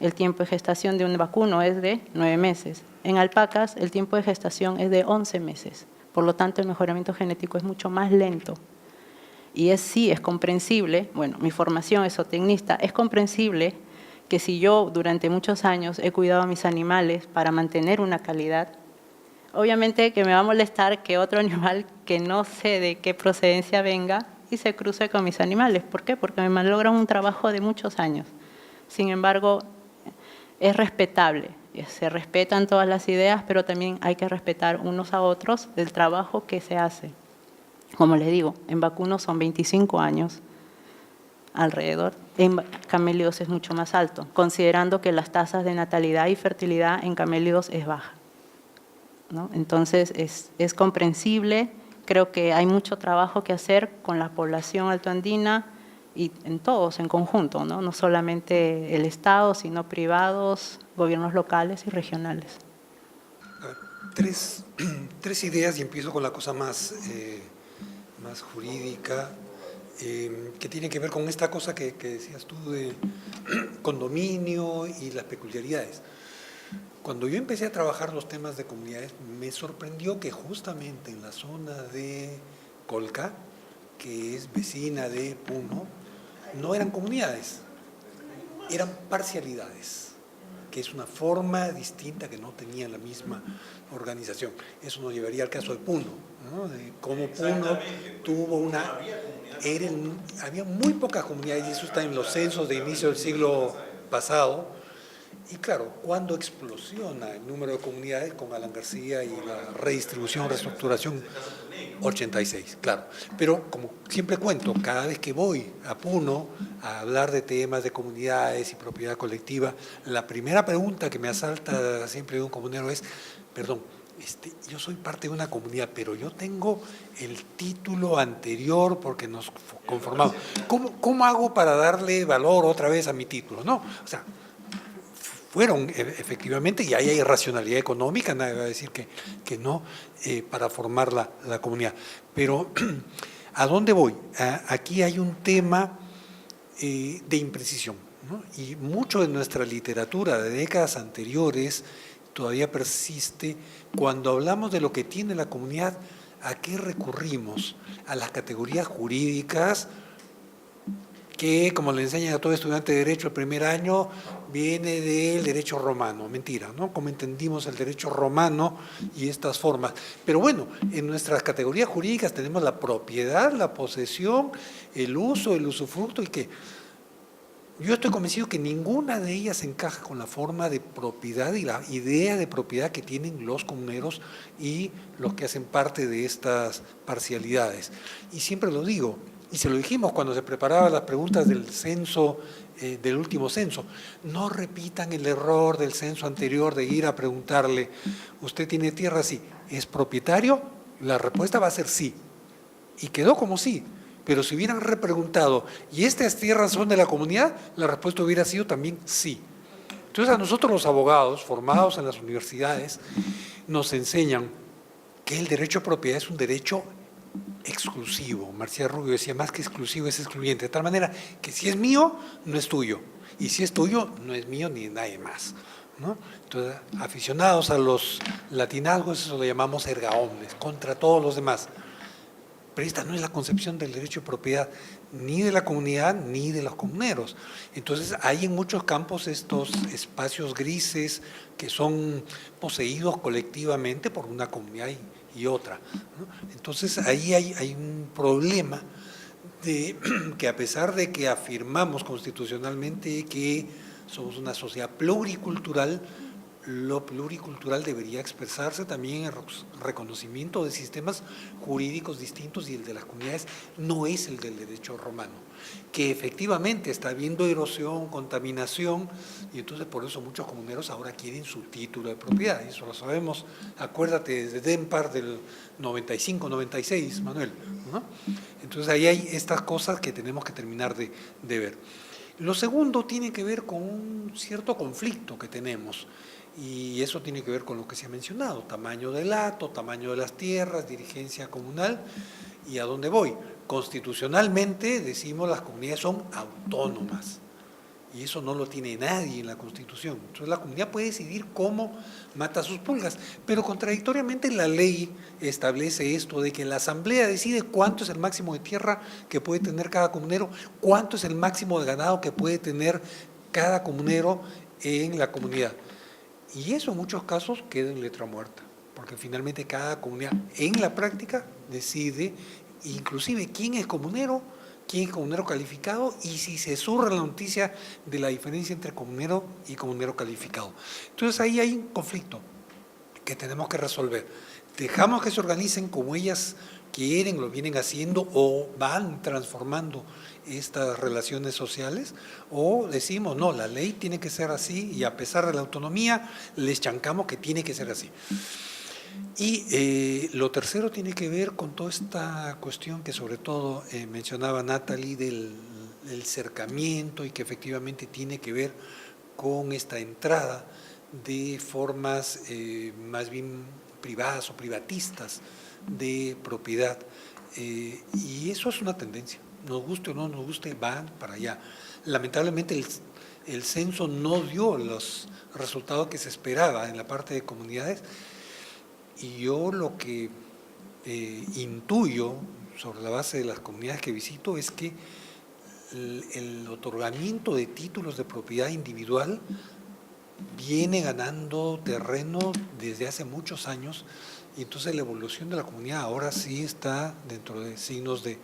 el tiempo de gestación de un vacuno es de 9 meses. En alpacas el tiempo de gestación es de 11 meses. Por lo tanto, el mejoramiento genético es mucho más lento. Y sí, es comprensible, bueno, mi formación es zootecnista, es comprensible que si yo durante muchos años he cuidado a mis animales para mantener una calidad, obviamente que me va a molestar que otro animal que no sé de qué procedencia venga y se cruce con mis animales. ¿Por qué? Porque me malogran un trabajo de muchos años. Sin embargo, es respetable, se respetan todas las ideas, pero también hay que respetar unos a otros el trabajo que se hace. Como les digo, en vacunos son 25 años alrededor, en camélidos es mucho más alto, considerando que las tasas de natalidad y fertilidad en camélidos es baja, ¿no? Entonces, es comprensible, creo que hay mucho trabajo que hacer con la población altoandina y en todos en conjunto, ¿no? No solamente el Estado, sino privados, gobiernos locales y regionales. Tres ideas y empiezo con la cosa más jurídica, que tiene que ver con esta cosa que decías tú de condominio y las peculiaridades. Cuando yo empecé a trabajar los temas de comunidades, me sorprendió que justamente en la zona de Colca, que es vecina de Puno, no eran comunidades, eran parcialidades, que es una forma distinta que no tenían la misma organización. Eso nos llevaría al caso de Puno, ¿no? De cómo Puno tuvo había muy pocas comunidades, y eso está en los censos de inicio del siglo pasado. Y claro, cuando explosiona el número de comunidades con Alan García y la redistribución, reestructuración, 86, claro. Pero como siempre cuento, cada vez que voy a Puno a hablar de temas de comunidades y propiedad colectiva, la primera pregunta que me asalta siempre de un comunero es, perdón, yo soy parte de una comunidad, pero yo tengo el título anterior porque nos conformamos. ¿Cómo hago para darle valor otra vez a mi título? No, o sea, fueron efectivamente, y ahí hay racionalidad económica, nadie va a decir que no, para formar la comunidad. Pero, ¿a dónde voy? Aquí hay un tema de imprecisión, ¿no? Y mucho de nuestra literatura de décadas anteriores todavía persiste. Cuando hablamos de lo que tiene la comunidad, ¿a qué recurrimos? A las categorías jurídicas que, como le enseñan a todo estudiante de Derecho el primer año, viene del derecho romano. Mentira, ¿no? Como entendimos el derecho romano y estas formas. Pero bueno, en nuestras categorías jurídicas tenemos la propiedad, la posesión, el uso, el usufructo, y que yo estoy convencido que ninguna de ellas encaja con la forma de propiedad y la idea de propiedad que tienen los comuneros y los que hacen parte de estas parcialidades. Y siempre lo digo, y se lo dijimos cuando se preparaban las preguntas del censo, del último censo, no repitan el error del censo anterior de ir a preguntarle, ¿usted tiene tierra? Sí. ¿Es propietario? La respuesta va a ser sí. Y quedó como sí. Pero si hubieran repreguntado, ¿y estas tierras son de la comunidad? La respuesta hubiera sido también sí. Entonces a nosotros los abogados formados en las universidades nos enseñan que el derecho a propiedad es un derecho exclusivo. Marcial Rubio decía, más que exclusivo es excluyente, de tal manera que si es mío, no es tuyo, y si es tuyo, no es mío ni de nadie más, ¿no? Entonces, aficionados a los latinazgos, eso lo llamamos erga omnes, contra todos los demás. Pero esta no es la concepción del derecho de propiedad ni de la comunidad ni de los comuneros. Entonces hay en muchos campos estos espacios grises que son poseídos colectivamente por una comunidad y otra, ¿no? Entonces ahí hay un problema de que, a pesar de que afirmamos constitucionalmente que somos una sociedad pluricultural, lo pluricultural debería expresarse también en el reconocimiento de sistemas jurídicos distintos, y el de las comunidades no es el del derecho romano, que efectivamente está habiendo erosión, contaminación, y entonces por eso muchos comuneros ahora quieren su título de propiedad, y eso lo sabemos, acuérdate desde Dempar del 95-96, Manuel, ¿no? Entonces ahí hay estas cosas que tenemos que terminar de ver. Lo segundo tiene que ver con un cierto conflicto que tenemos, y eso tiene que ver con lo que se ha mencionado, tamaño del hato, tamaño de las tierras, dirigencia comunal. ¿Y a dónde voy? Constitucionalmente decimos las comunidades son autónomas, y eso no lo tiene nadie en la Constitución. Entonces la comunidad puede decidir cómo mata sus pulgas, pero contradictoriamente la ley establece esto de que la asamblea decide cuánto es el máximo de tierra que puede tener cada comunero, cuánto es el máximo de ganado que puede tener cada comunero en la comunidad. Y eso en muchos casos queda en letra muerta, porque finalmente cada comunidad en la práctica decide inclusive quién es comunero calificado, y si se surra la noticia de la diferencia entre comunero y comunero calificado. Entonces ahí hay un conflicto que tenemos que resolver. Dejamos que se organicen como ellas quieren, lo vienen haciendo o van transformando estas relaciones sociales, o decimos, no, la ley tiene que ser así y a pesar de la autonomía les chancamos que tiene que ser así. Y lo tercero tiene que ver con toda esta cuestión que sobre todo mencionaba Natalie del cercamiento, y que efectivamente tiene que ver con esta entrada de formas más bien privadas o privatistas de propiedad, y eso es una tendencia, nos guste o no nos guste, van para allá. Lamentablemente el censo no dio los resultados que se esperaba en la parte de comunidades, y yo lo que intuyo sobre la base de las comunidades que visito es que el otorgamiento de títulos de propiedad individual viene ganando terreno desde hace muchos años, y entonces la evolución de la comunidad ahora sí está dentro de signos de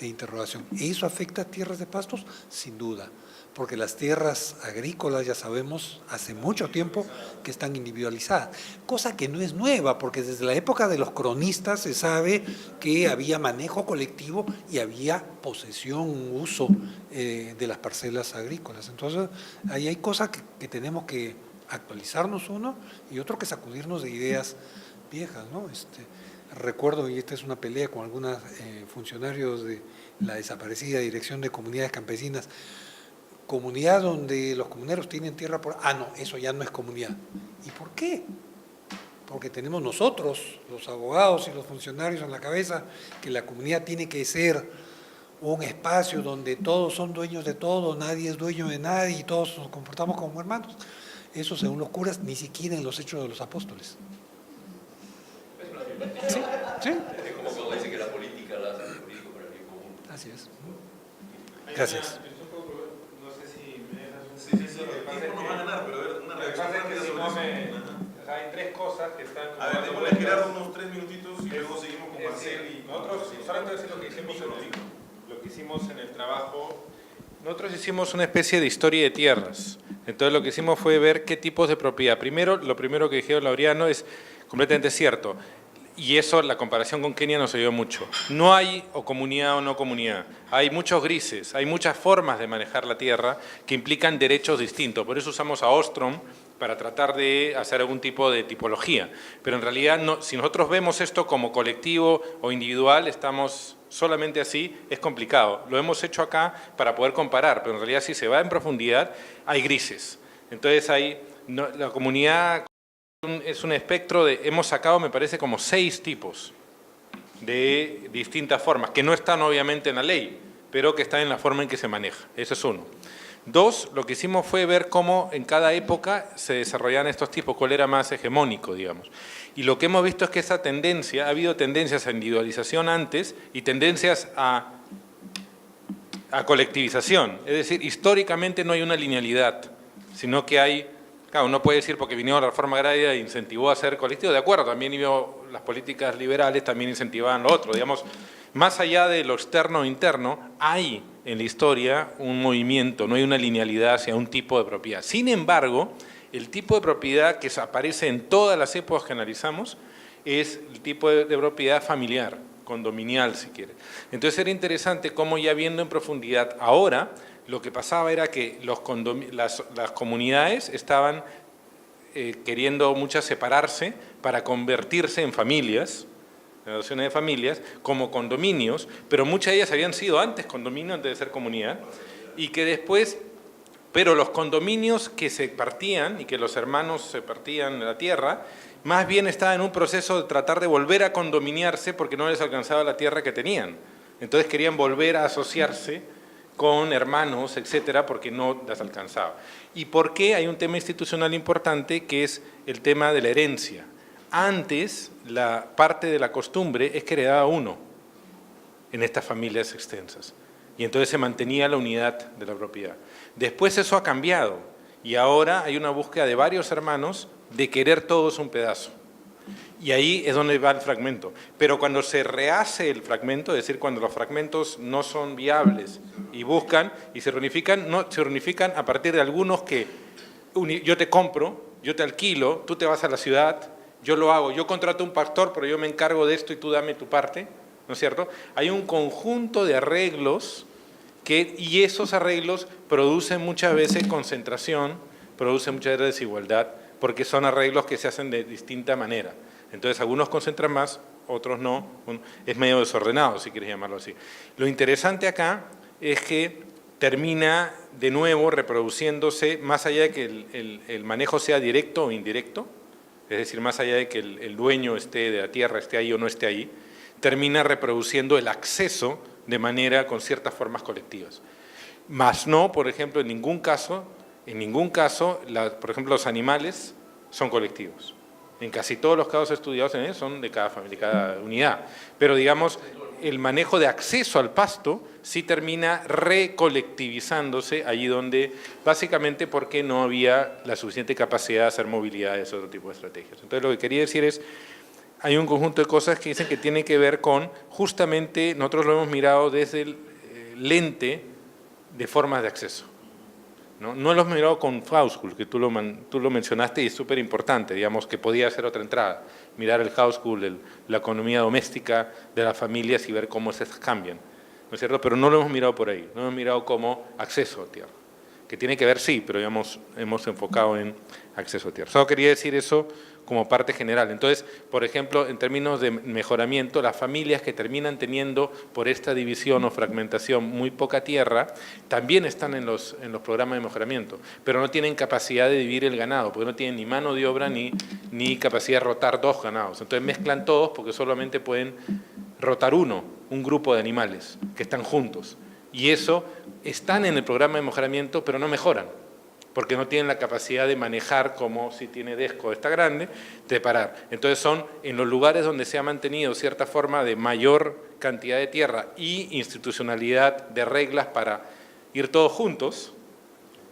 interrogación. ¿Eso afecta a tierras de pastos? Sin duda, porque las tierras agrícolas ya sabemos hace mucho tiempo que están individualizadas, cosa que no es nueva, porque desde la época de los cronistas se sabe que había manejo colectivo y había posesión, uso de las parcelas agrícolas. Entonces ahí hay cosas que tenemos que actualizarnos uno, y otro que sacudirnos de ideas viejas, ¿no? Recuerdo, y esta es una pelea con algunos funcionarios de la desaparecida Dirección de Comunidades Campesinas, comunidad donde los comuneros tienen tierra por... Ah, no, eso ya no es comunidad. ¿Y por qué? Porque tenemos nosotros, los abogados y los funcionarios en la cabeza, que la comunidad tiene que ser un espacio donde todos son dueños de todo, nadie es dueño de nadie y todos nos comportamos como hermanos. Eso, según los curas, ni siquiera en los Hechos de los Apóstoles. Sí, sí. Es como cuando dice que la política la hace el jurídico para el bien común. Así es. Gracias. No sé si me dejas un... No va a ganar, pero a ver, una reacción rápida sobre eso. Hay tres cosas que están... A ver, démosle a Gerardo unos 3 minutitos y luego seguimos con Marcel y... Nosotros, solamente decir lo que hicimos en el trabajo. Nosotros hicimos una especie de historia de tierras. Entonces lo que hicimos fue ver qué tipos de propiedad. Primero, lo primero que dijeron Laureano es completamente cierto. Y eso, la comparación con Kenia nos ayudó mucho. No hay o comunidad o no comunidad. Hay muchos grises, hay muchas formas de manejar la tierra que implican derechos distintos. Por eso usamos a Ostrom para tratar de hacer algún tipo de tipología. Pero en realidad, no, si nosotros vemos esto como colectivo o individual, estamos solamente así, es complicado. Lo hemos hecho acá para poder comparar, pero en realidad si se va en profundidad, hay grises. Entonces la comunidad es un espectro de, hemos sacado me parece como 6 tipos de distintas formas, que no están obviamente en la ley, pero que están en la forma en que se maneja. Eso es uno. 2, lo que hicimos fue ver cómo en cada época se desarrollaban estos tipos, cuál era más hegemónico, digamos. Y lo que hemos visto es que esa tendencia, ha habido tendencias a individualización antes y tendencias a colectivización. Es decir, históricamente no hay una linealidad, sino que hay, claro, uno puede decir porque vino la reforma agraria e incentivó a ser colectivo, de acuerdo, también las políticas liberales también incentivaban lo otro, digamos, más allá de lo externo o interno, hay en la historia un movimiento, no hay una linealidad hacia un tipo de propiedad. Sin embargo, el tipo de propiedad que aparece en todas las épocas que analizamos es el tipo de propiedad familiar, condominial si quiere. Entonces era interesante cómo ya viendo en profundidad ahora, lo que pasaba era que las comunidades estaban queriendo muchas separarse para convertirse en familias, adopciones de familias, como condominios, pero muchas de ellas habían sido antes condominios antes de ser comunidad, y que después, pero los condominios que se partían y que los hermanos se partían de la tierra, más bien estaban en un proceso de tratar de volver a condominiarse porque no les alcanzaba la tierra que tenían. Entonces querían volver a asociarse con hermanos, etcétera, porque no las alcanzaba. ¿Y por qué? Hay un tema institucional importante que es el tema de la herencia. Antes, la parte de la costumbre es que heredaba uno en estas familias extensas. Y entonces se mantenía la unidad de la propiedad. Después eso ha cambiado y ahora hay una búsqueda de varios hermanos de querer todos un pedazo. Y ahí es donde va el fragmento. Pero cuando se rehace el fragmento, es decir, cuando los fragmentos no son viables y buscan y se reunifican, no, se reunifican a partir de algunos que yo te compro, yo te alquilo, tú te vas a la ciudad, yo lo hago, yo contrato un pastor, pero yo me encargo de esto y tú dame tu parte, ¿no es cierto? Hay un conjunto de arreglos y esos arreglos producen muchas veces concentración, producen muchas veces desigualdad, porque son arreglos que se hacen de distinta manera. Entonces, algunos concentran más, otros no. Es medio desordenado, si quieres llamarlo así. Lo interesante acá es que termina de nuevo reproduciéndose, más allá de que el manejo sea directo o indirecto, es decir, más allá de que el dueño de la tierra esté ahí o no esté ahí, termina reproduciendo el acceso de manera con ciertas formas colectivas. Más no, por ejemplo, en ningún caso, por ejemplo, los animales son colectivos. En casi todos los casos estudiados en ellos son de cada familia, cada unidad. Pero digamos, el manejo de acceso al pasto sí termina recolectivizándose allí donde, básicamente porque no había la suficiente capacidad de hacer movilidades, otro tipo de estrategias. Entonces lo que quería decir es, hay un conjunto de cosas que dicen que tienen que ver con, justamente, nosotros lo hemos mirado desde el lente de formas de acceso. No lo hemos mirado con house school, que tú lo mencionaste y es súper importante, digamos, que podía ser otra entrada. Mirar el house school, la economía doméstica de las familias y ver cómo esas cambian, ¿no es cierto? Pero no lo hemos mirado por ahí, no lo hemos mirado como acceso a tierra, que tiene que ver sí, pero digamos, hemos enfocado en acceso a tierra. Solo quería decir eso como parte general. Entonces, por ejemplo, en términos de mejoramiento, las familias que terminan teniendo por esta división o fragmentación muy poca tierra, también están en los programas de mejoramiento, pero no tienen capacidad de dividir el ganado, porque no tienen ni mano de obra ni capacidad de rotar 2 ganados. Entonces mezclan todos porque solamente pueden rotar un grupo de animales que están juntos. Y eso están en el programa de mejoramiento, pero no mejoran, porque no tienen la capacidad de manejar, como si tiene Desco esta grande, de parar. Entonces son en los lugares donde se ha mantenido cierta forma de mayor cantidad de tierra y institucionalidad de reglas para ir todos juntos,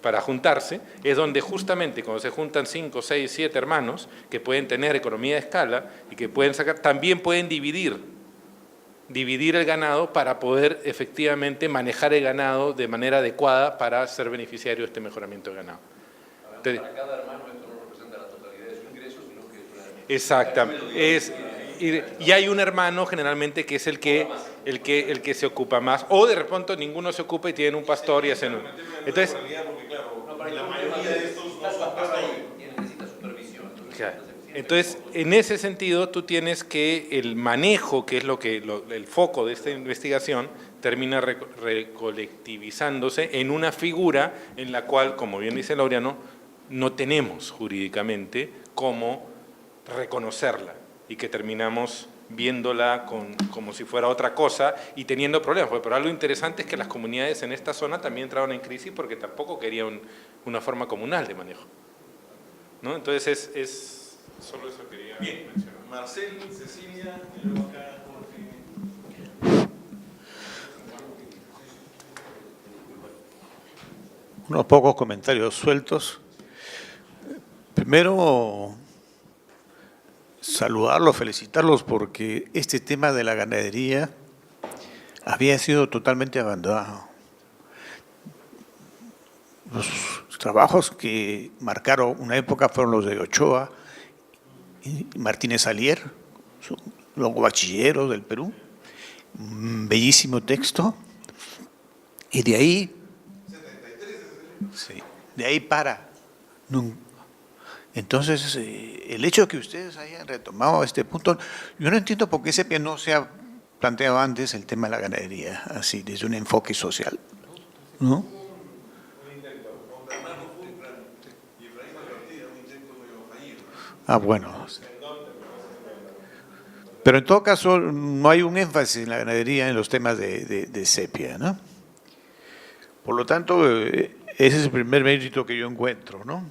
para juntarse, es donde justamente cuando se juntan 5, 6, 7 hermanos que pueden tener economía de escala y que pueden sacar, también pueden dividir el ganado para poder efectivamente manejar el ganado de manera adecuada para ser beneficiario de este mejoramiento de ganado. Entonces, para cada hermano esto no representa la totalidad de su ingreso, sino que es una... exactamente. Y hay un hermano generalmente que es el que se ocupa más, o de repente ninguno se ocupa y tienen un pastor y hacen un... Entonces, la mayoría de estos no son pastores. Necesita supervisión. Entonces, en ese sentido, tú tienes que el manejo, que es el foco de esta investigación, termina recolectivizándose en una figura en la cual, como bien dice Laureano, no tenemos jurídicamente cómo reconocerla y que terminamos viéndola como si fuera otra cosa y teniendo problemas. Pero algo interesante es que las comunidades en esta zona también entraron en crisis porque tampoco querían una forma comunal de manejo, ¿no? Entonces es solo eso quería mencionar. Marcel, Cecilia, y luego acá Jorge. Unos pocos comentarios sueltos. Primero, saludarlos, felicitarlos porque este tema de la ganadería había sido totalmente abandonado. Los trabajos que marcaron una época fueron los de Ochoa y Martínez Alier, los bachilleros del Perú, un bellísimo texto, y de ahí, sí, de ahí para. Entonces, el hecho de que ustedes hayan retomado este punto, yo no entiendo por qué SEPIA no se ha planteado antes el tema de la ganadería, así, desde un enfoque social, ¿no? Ah, bueno. Pero en todo caso, no hay un énfasis en la ganadería en los temas de SEPIA, ¿no? Por lo tanto, ese es el primer mérito que yo encuentro, ¿no?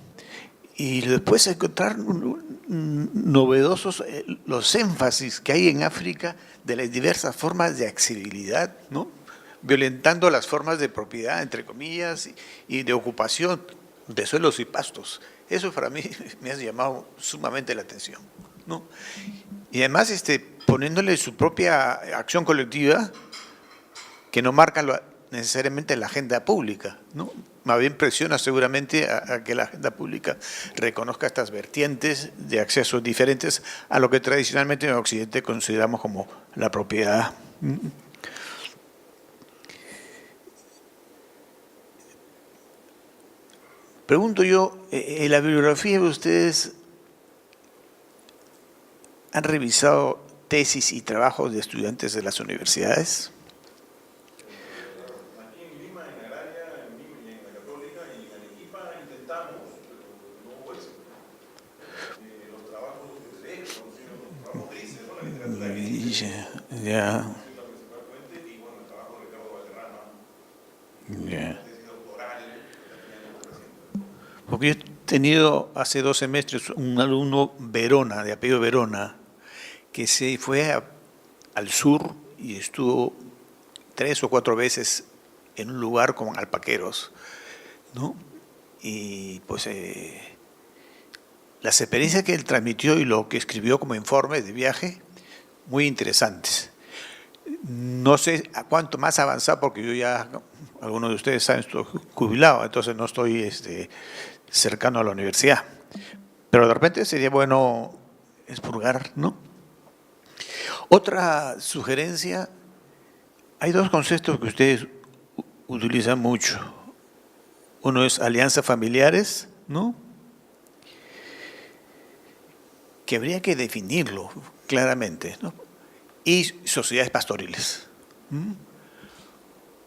Y después encontrar novedosos los énfasis que hay en África de las diversas formas de accesibilidad, ¿no? Violentando las formas de propiedad, entre comillas, y de ocupación de suelos y pastos. Eso para mí me ha llamado sumamente la atención, ¿no? Y además poniéndole su propia acción colectiva que no marca necesariamente la agenda pública, ¿no? Más bien presiona seguramente a que la agenda pública reconozca estas vertientes de accesos diferentes a lo que tradicionalmente en Occidente consideramos como la propiedad. Pregunto yo, en la bibliografía de ustedes, ¿han revisado tesis y trabajos de estudiantes de las universidades? Aquí en Lima, en Agraria, en la Católica y en Arequipa intentamos, pero no hubo éxito. Los trabajos de derecho, los trabajos grises, ¿no? La literatura gris. Ya. Y bueno, el trabajo de Ricardo Valderrama. Ya. Porque yo he tenido hace 2 semestres un alumno Verona, de apellido Verona, que se fue al sur y estuvo 3 o 4 veces en un lugar con alpaqueros, ¿no? Y pues las experiencias que él transmitió y lo que escribió como informe de viaje, muy interesantes. No sé a cuánto más avanzado, porque yo ya, algunos de ustedes saben, estoy jubilado, entonces no estoy cercano a la universidad. Pero de repente sería bueno expurgar, ¿no? Otra sugerencia, hay 2 conceptos que ustedes utilizan mucho. Uno es alianzas familiares, ¿no? que habría que definirlo claramente, ¿no? Y sociedades pastoriles.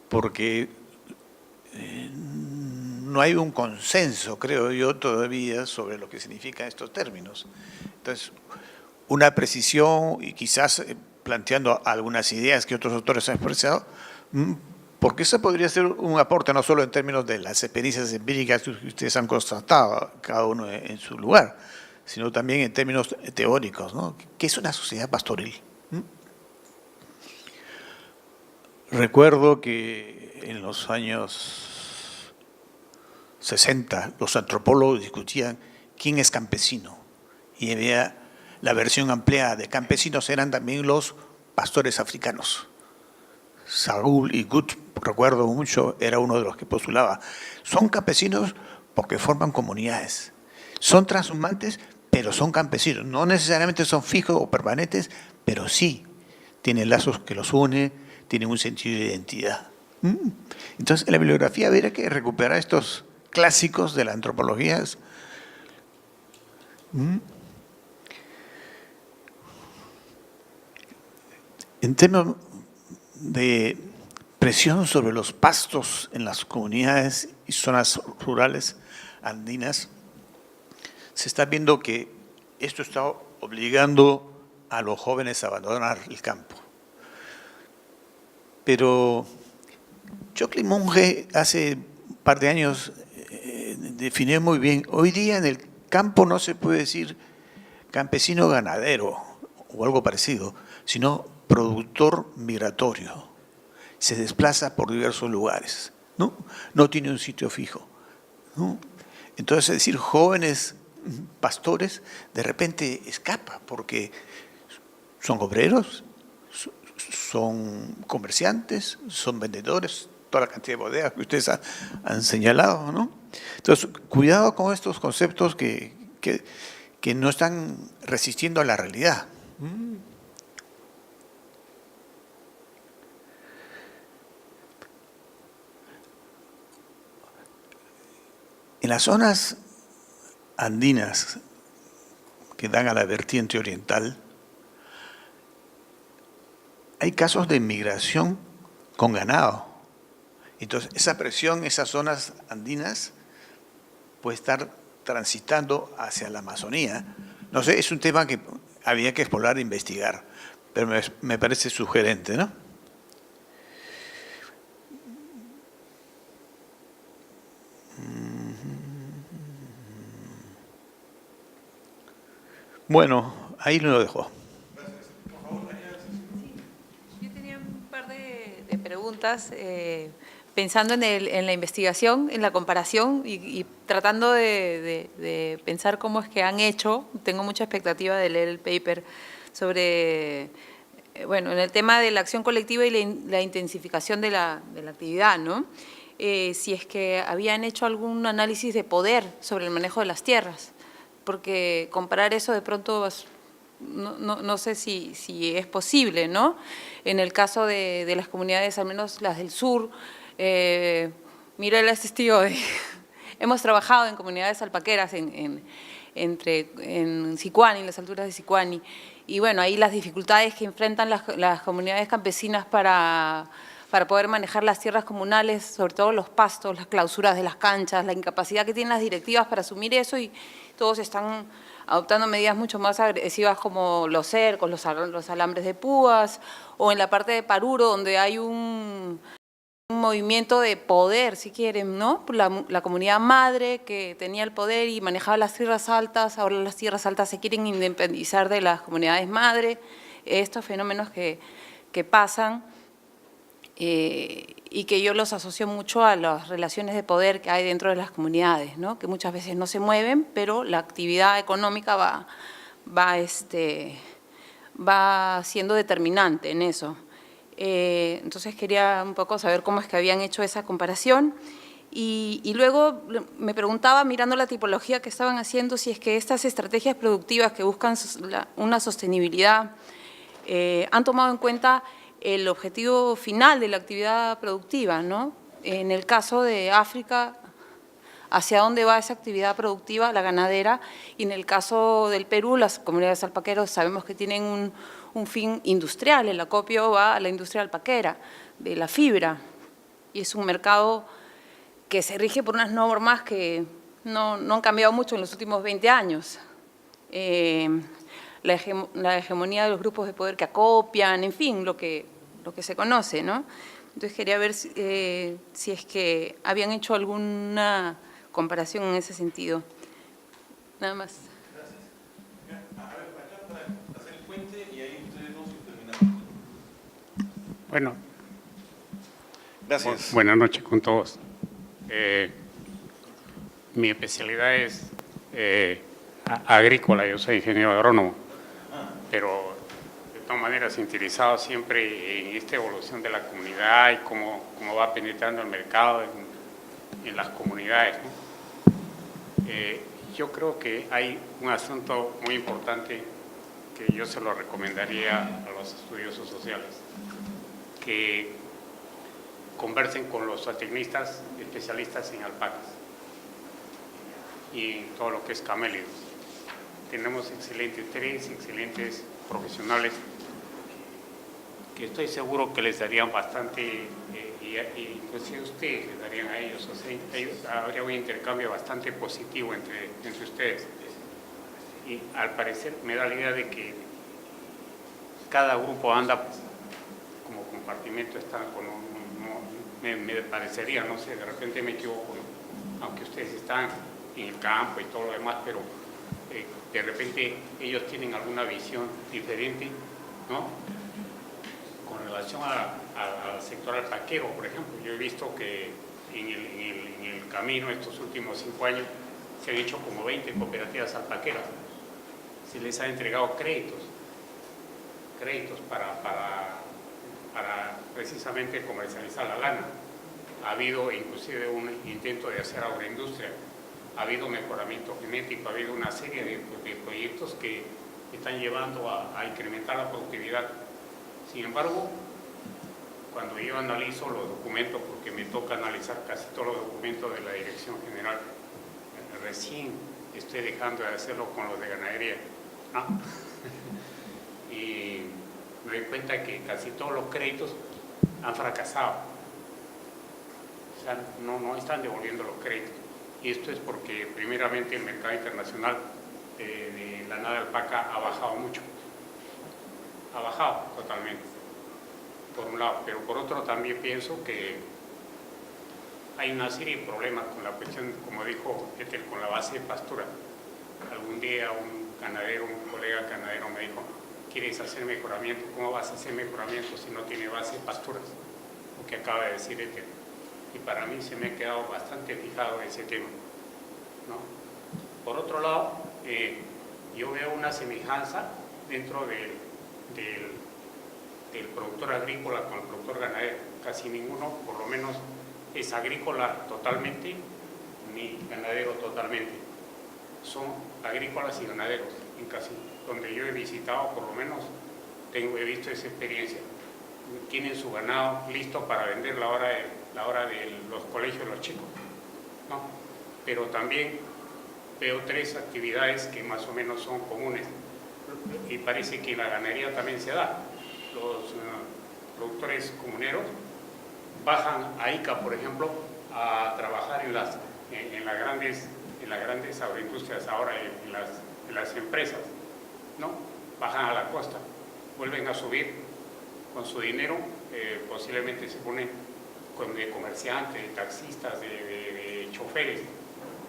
Porque no hay un consenso, creo yo, todavía sobre lo que significan estos términos. Entonces, una precisión y quizás planteando algunas ideas que otros autores han expresado, porque eso podría ser un aporte no solo en términos de las experiencias empíricas que ustedes han constatado, cada uno en su lugar, sino también en términos teóricos, ¿no? ¿Qué es una sociedad pastoril? Recuerdo que en los años 60 los antropólogos discutían quién es campesino y había la versión ampliada de campesinos eran también los pastores africanos. Saúl y Gut, recuerdo mucho, era uno de los que postulaba. Son campesinos porque forman comunidades. Son transhumantes, pero son campesinos. No necesariamente son fijos o permanentes, pero sí tienen lazos que los unen, tienen un sentido de identidad. Entonces, en la bibliografía habría que recuperar estos clásicos de la antropología. En términos de presión sobre los pastos en las comunidades y zonas rurales andinas, se está viendo que esto está obligando a los jóvenes a abandonar el campo. Pero Choclin Monge hace un par de años definió muy bien, hoy día en el campo no se puede decir campesino ganadero o algo parecido, sino productor migratorio. Se desplaza por diversos lugares, ¿no? No tiene un sitio fijo, ¿no? Entonces, es decir, jóvenes pastores de repente escapa porque son obreros, son comerciantes, son vendedores, toda la cantidad de bodegas que ustedes han señalado, ¿no? Entonces, cuidado con estos conceptos que no están resistiendo a la realidad. En las zonas andinas que dan a la vertiente oriental, hay casos de migración con ganado. Entonces, esa presión en esas zonas andinas puede estar transitando hacia la Amazonía. No sé, es un tema que había que explorar e investigar, pero me parece sugerente, ¿no? Bueno, ahí lo dejo. Yo tenía un par de preguntas, pensando en la investigación, en la comparación y tratando de pensar cómo es que han hecho. Tengo mucha expectativa de leer el paper sobre, bueno, en el tema de la acción colectiva y la intensificación de la actividad, ¿no? Si es que habían hecho algún análisis de poder sobre el manejo de las tierras, porque comparar eso de pronto no sé si es posible, ¿no? En el caso de las comunidades, al menos las del sur, Mirela es testigo de… Hemos trabajado en comunidades alpaqueras en Sicuani, en las alturas de Sicuani, y bueno, ahí las dificultades que enfrentan las comunidades campesinas para poder manejar las tierras comunales, sobre todo los pastos, las clausuras de las canchas, la incapacidad que tienen las directivas para asumir eso, y todos están adoptando medidas mucho más agresivas como los cercos, los alambres de púas, o en la parte de Paruro, donde hay un movimiento de poder, si quieren, ¿no? La comunidad madre que tenía el poder y manejaba las tierras altas, ahora las tierras altas se quieren independizar de las comunidades madre, estos fenómenos que pasan. Y que yo los asocio mucho a las relaciones de poder que hay dentro de las comunidades, ¿no? Que muchas veces no se mueven, pero la actividad económica va siendo determinante en eso. Entonces quería un poco saber cómo es que habían hecho esa comparación. Y luego me preguntaba, mirando la tipología que estaban haciendo, si es que estas estrategias productivas que buscan una sostenibilidad han tomado en cuenta el objetivo final de la actividad productiva, ¿no? En el caso de África hacia dónde va esa actividad productiva, la ganadera, y en el caso del Perú, las comunidades alpaqueros sabemos que tienen un fin industrial, el acopio va a la industria alpaquera, de la fibra, y es un mercado que se rige por unas normas que no han cambiado mucho en los últimos 20 años. La hegemonía de los grupos de poder que acopian, en fin, lo que se conoce, ¿no? Entonces quería ver si es que habían hecho alguna comparación en ese sentido. Nada más. Gracias. A ver, acá para hacer el puente y ahí ustedes dos terminan. Bueno, Gracias. buenas noches con todos. Mi especialidad es agrícola, yo soy ingeniero agrónomo, pero de todas maneras interesado siempre en esta evolución de la comunidad y cómo va penetrando el mercado en las comunidades, ¿no? Yo creo que hay un asunto muy importante que yo se lo recomendaría a los estudiosos sociales, que conversen con los zootecnistas especialistas en alpacas y en todo lo que es camélidos. Tenemos tres excelentes profesionales que estoy seguro que les darían bastante, inclusive ustedes les darían a ellos, o sea, habría un intercambio bastante positivo entre ustedes. Y al parecer me da la idea de que cada grupo anda como compartimento, está con me parecería, no sé, de repente me equivoco, ¿no? Aunque ustedes están en el campo y todo lo demás, pero de repente ellos tienen alguna visión diferente, ¿no? Con relación al sector alpaquero, por ejemplo, yo he visto que en el camino estos últimos 5 años se han hecho como 20 cooperativas alpaqueras. Se les ha entregado créditos para precisamente comercializar la lana. Ha habido inclusive un intento de hacer agroindustria, ha habido mejoramiento genético, ha habido una serie de proyectos que están llevando a incrementar la productividad. Sin embargo, cuando yo analizo los documentos, porque me toca analizar casi todos los documentos de la Dirección General, recién estoy dejando de hacerlo con los de ganadería, ¿no? Y me doy cuenta que casi todos los créditos han fracasado. O sea, no están devolviendo los créditos. Y esto es porque, primeramente, el mercado internacional de la lana de alpaca ha bajado mucho. Ha bajado totalmente, por un lado. Pero por otro, también pienso que hay una serie de problemas con la cuestión, como dijo Peter, con la base de pastura. Algún día un colega ganadero me dijo: ¿quieres hacer mejoramiento? ¿Cómo vas a hacer mejoramiento si no tiene base de pasturas? Lo que acaba de decir Peter. Y para mí se me ha quedado bastante fijado en ese tema, ¿no? Por otro lado, yo veo una semejanza dentro del productor agrícola con el productor ganadero. Casi ninguno, por lo menos, es agrícola totalmente ni ganadero totalmente. Son agrícolas y ganaderos, en casi donde yo he visitado, por lo menos he visto esa experiencia. Tienen su ganado listo para vender la hora de los colegios de los chicos, ¿no? Pero también veo 3 actividades que más o menos son comunes y parece que en la ganadería también se da. Los productores comuneros bajan a Ica, por ejemplo, a trabajar en las grandes agroindustrias, ahora en las empresas, ¿no? Bajan a la costa, vuelven a subir con su dinero, posiblemente se ponen de comerciantes, de taxistas, de choferes,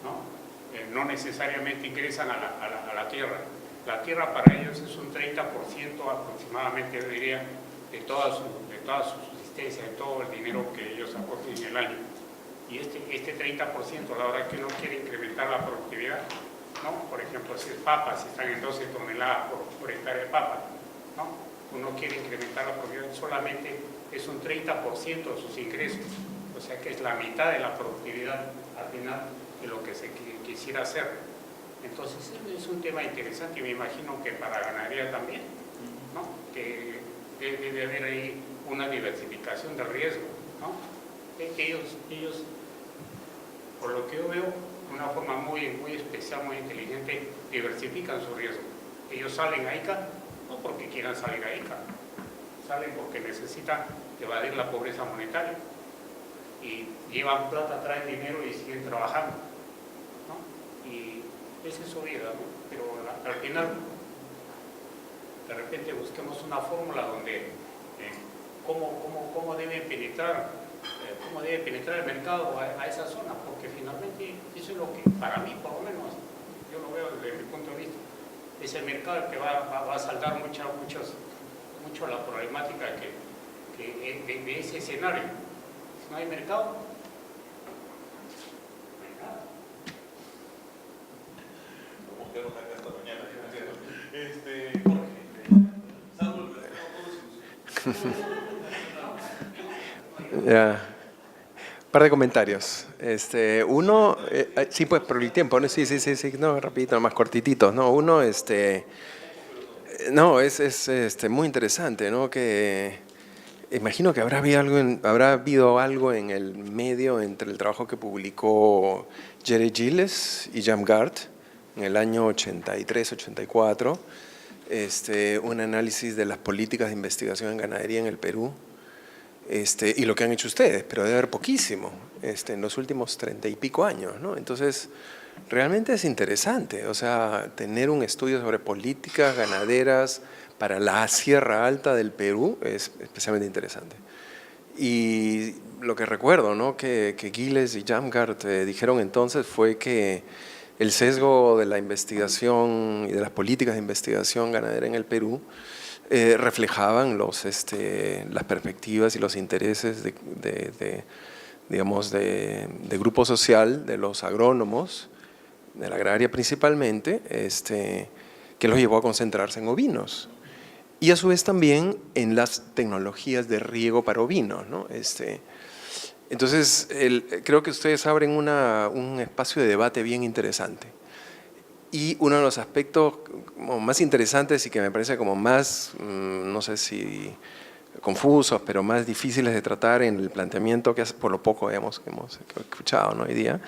¿no? No necesariamente ingresan a la tierra. La tierra para ellos es un 30% aproximadamente, yo diría, de toda su subsistencia, de todo el dinero que ellos aportan en el año. Y este 30%, la verdad que uno quiere incrementar la productividad, ¿no? Por ejemplo, si es papa, si están en 12 toneladas por hectárea de papa, ¿no? Uno quiere incrementar la productividad, solamente es un 30% de sus ingresos, o sea que es la mitad de la productividad al final de lo que se quisiera hacer. Entonces es un tema interesante y me imagino que para ganadería también, ¿no? Que debe haber ahí una diversificación del riesgo, ¿no? Ellos, por lo que yo veo, de una forma muy especial, muy inteligente, diversifican su riesgo. Ellos salen a ICA no porque quieran salir a ICA, salen porque necesitan evadir la pobreza monetaria y llevan plata, traen dinero y siguen trabajando, ¿no? Y esa es su vida, ¿no? Pero al final, de repente busquemos una fórmula donde cómo debe penetrar el mercado a esa zona, porque finalmente eso es lo que, para mí por lo menos, yo lo veo desde mi punto de vista, es el mercado el que va a saldar mucho la problemática de ese escenario. Si no hay mercado, no hay nada. Vamos a quedarnos acá hasta mañana. Ya. Un par de comentarios. Uno, sí, pues por el tiempo, ¿no? Sí, no, rapidito, más cortititos, ¿no? Uno, no, es muy interesante, ¿no? Que imagino que habrá habido algo en el medio entre el trabajo que publicó Jerry Gilles y Jamgard en el año 83-84, un análisis de las políticas de investigación en ganadería en el Perú, y lo que han hecho ustedes, pero debe haber poquísimo en los últimos 30 y pico años, ¿no? Entonces, realmente es interesante, o sea, tener un estudio sobre políticas ganaderas para la Sierra Alta del Perú es especialmente interesante. Y lo que recuerdo, ¿no? que Gilles y Jamgard dijeron entonces fue que el sesgo de la investigación y de las políticas de investigación ganadera en el Perú reflejaban las perspectivas y los intereses de grupo social, de los agrónomos, de la agraria principalmente, que los llevó a concentrarse en ovinos. Y a su vez también en las tecnologías de riego para ovinos, ¿no? Entonces, creo que ustedes abren un espacio de debate bien interesante. Y uno de los aspectos como más interesantes y que me parece como más, no sé si confusos, pero más difíciles de tratar en el planteamiento que por lo poco que hemos escuchado, ¿no? Hoy día,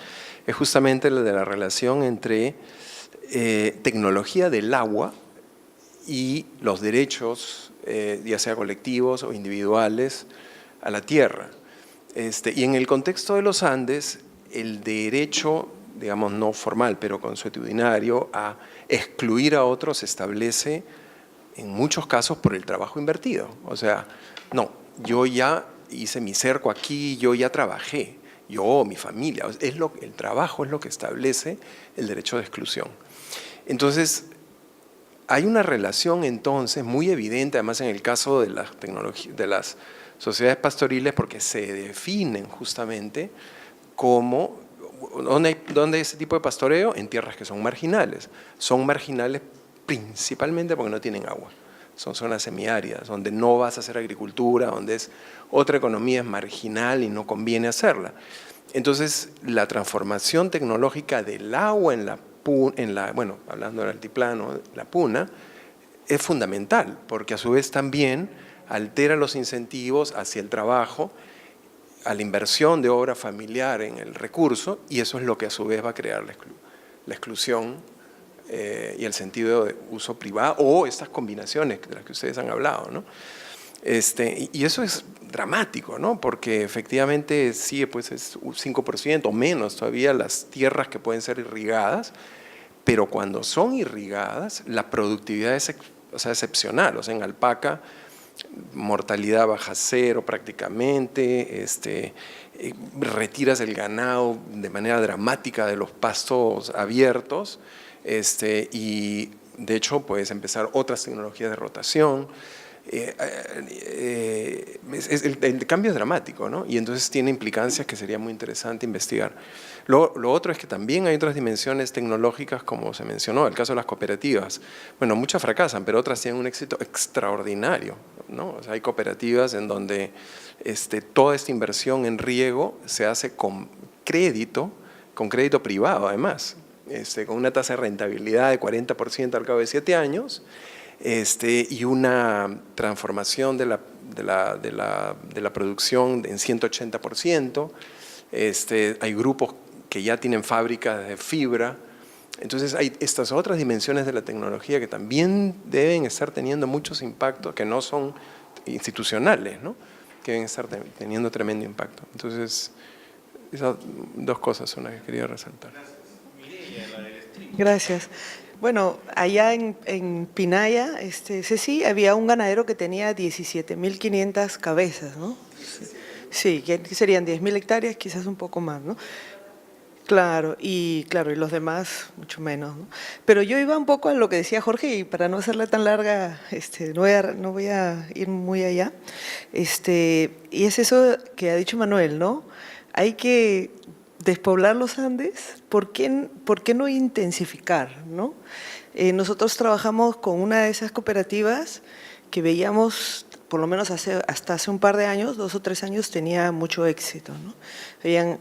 es justamente el de la relación entre tecnología del agua y los derechos, ya sea colectivos o individuales, a la tierra. Y en el contexto de los Andes, el derecho, digamos, no formal, pero consuetudinario, a excluir a otros se establece en muchos casos por el trabajo invertido. O sea, no, yo ya hice mi cerco aquí, yo ya trabajé, yo, mi familia. El trabajo es lo que establece el derecho de exclusión. Entonces, hay una relación entonces muy evidente, además en el caso de las tecnologías, de las sociedades pastoriles, porque se definen justamente como ¿dónde hay ese tipo de pastoreo? En tierras que son marginales. Son marginales principalmente porque no tienen agua. Son zonas semiáridas, donde no vas a hacer agricultura, donde es otra economía es marginal y no conviene hacerla. Entonces, la transformación tecnológica del agua bueno, hablando del altiplano, la puna, es fundamental, porque a su vez también altera los incentivos hacia el trabajo, a la inversión de obra familiar en el recurso, y eso es lo que a su vez va a crear la exclusión y el sentido de uso privado, o estas combinaciones de las que ustedes han hablado, ¿no? Y eso es dramático, ¿no? Porque efectivamente sí, pues es un 5% o menos todavía las tierras que pueden ser irrigadas, pero cuando son irrigadas, la productividad es excepcional. O sea, en alpaca, mortalidad baja cero prácticamente, retiras el ganado de manera dramática de los pastos abiertos, y de hecho puedes empezar otras tecnologías de rotación. El cambio es dramático, ¿no? Y entonces tiene implicancias que sería muy interesante investigar. Lo otro es que también hay otras dimensiones tecnológicas, como se mencionó, el caso de las cooperativas. Bueno, muchas fracasan, pero otras tienen un éxito extraordinario, ¿no? O sea, hay cooperativas en donde toda esta inversión en riego se hace con crédito privado además, con una tasa de rentabilidad de 40% al cabo de 7 años, y una transformación de la producción en 180%. Hay grupos que ya tienen fábricas de fibra. Entonces hay estas otras dimensiones de la tecnología que también deben estar teniendo muchos impactos que no son institucionales, ¿no? Que deben estar teniendo tremendo impacto. Entonces, esas dos cosas son las que quería resaltar. Gracias. Bueno, allá en Pinaya, Ceci, había un ganadero que tenía 17.500 cabezas, ¿no? Sí, que serían 10.000 hectáreas, quizás un poco más, ¿no? Claro, y los demás mucho menos, ¿no? Pero yo iba un poco a lo que decía Jorge, y para no hacerla tan larga, no voy a ir muy allá. Y es eso que ha dicho Manuel, ¿no? Hay que despoblar los Andes. ¿Por qué no intensificar, no? Nosotros trabajamos con una de esas cooperativas que veíamos, por lo menos hasta hace un par de años, 2 o 3 años, tenía mucho éxito, ¿no? Habían,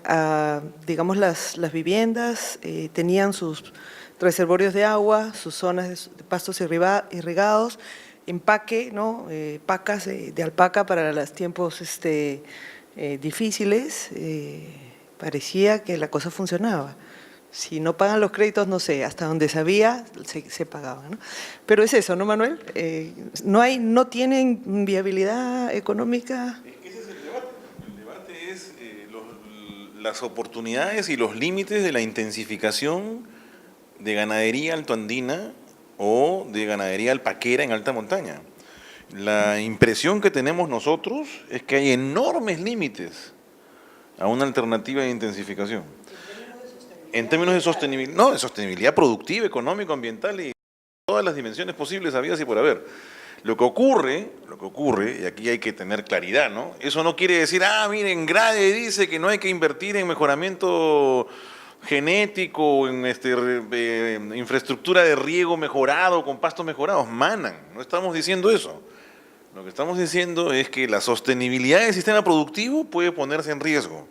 digamos, las viviendas, tenían sus reservorios de agua, sus zonas de pastos irrigados, empaque, ¿no? Pacas de alpaca para los tiempos difíciles. Parecía que la cosa funcionaba. Si no pagan los créditos, no sé, hasta donde sabía, se pagaba, ¿no? Pero es eso, ¿no, Manuel? No tienen viabilidad económica. Ese es el debate. El debate es las oportunidades y los límites de la intensificación de ganadería altoandina o de ganadería alpaquera en alta montaña. La impresión que tenemos nosotros es que hay enormes límites a una alternativa de intensificación. En términos de sostenibilidad, no, de sostenibilidad productiva, económica, ambiental y todas las dimensiones posibles habidas y por haber. Lo que ocurre, y aquí hay que tener claridad, ¿no? Eso no quiere decir, miren, Grade dice que no hay que invertir en mejoramiento genético, en infraestructura de riego mejorado, con pastos mejorados. Manan, no estamos diciendo eso. Lo que estamos diciendo es que la sostenibilidad del sistema productivo puede ponerse en riesgo.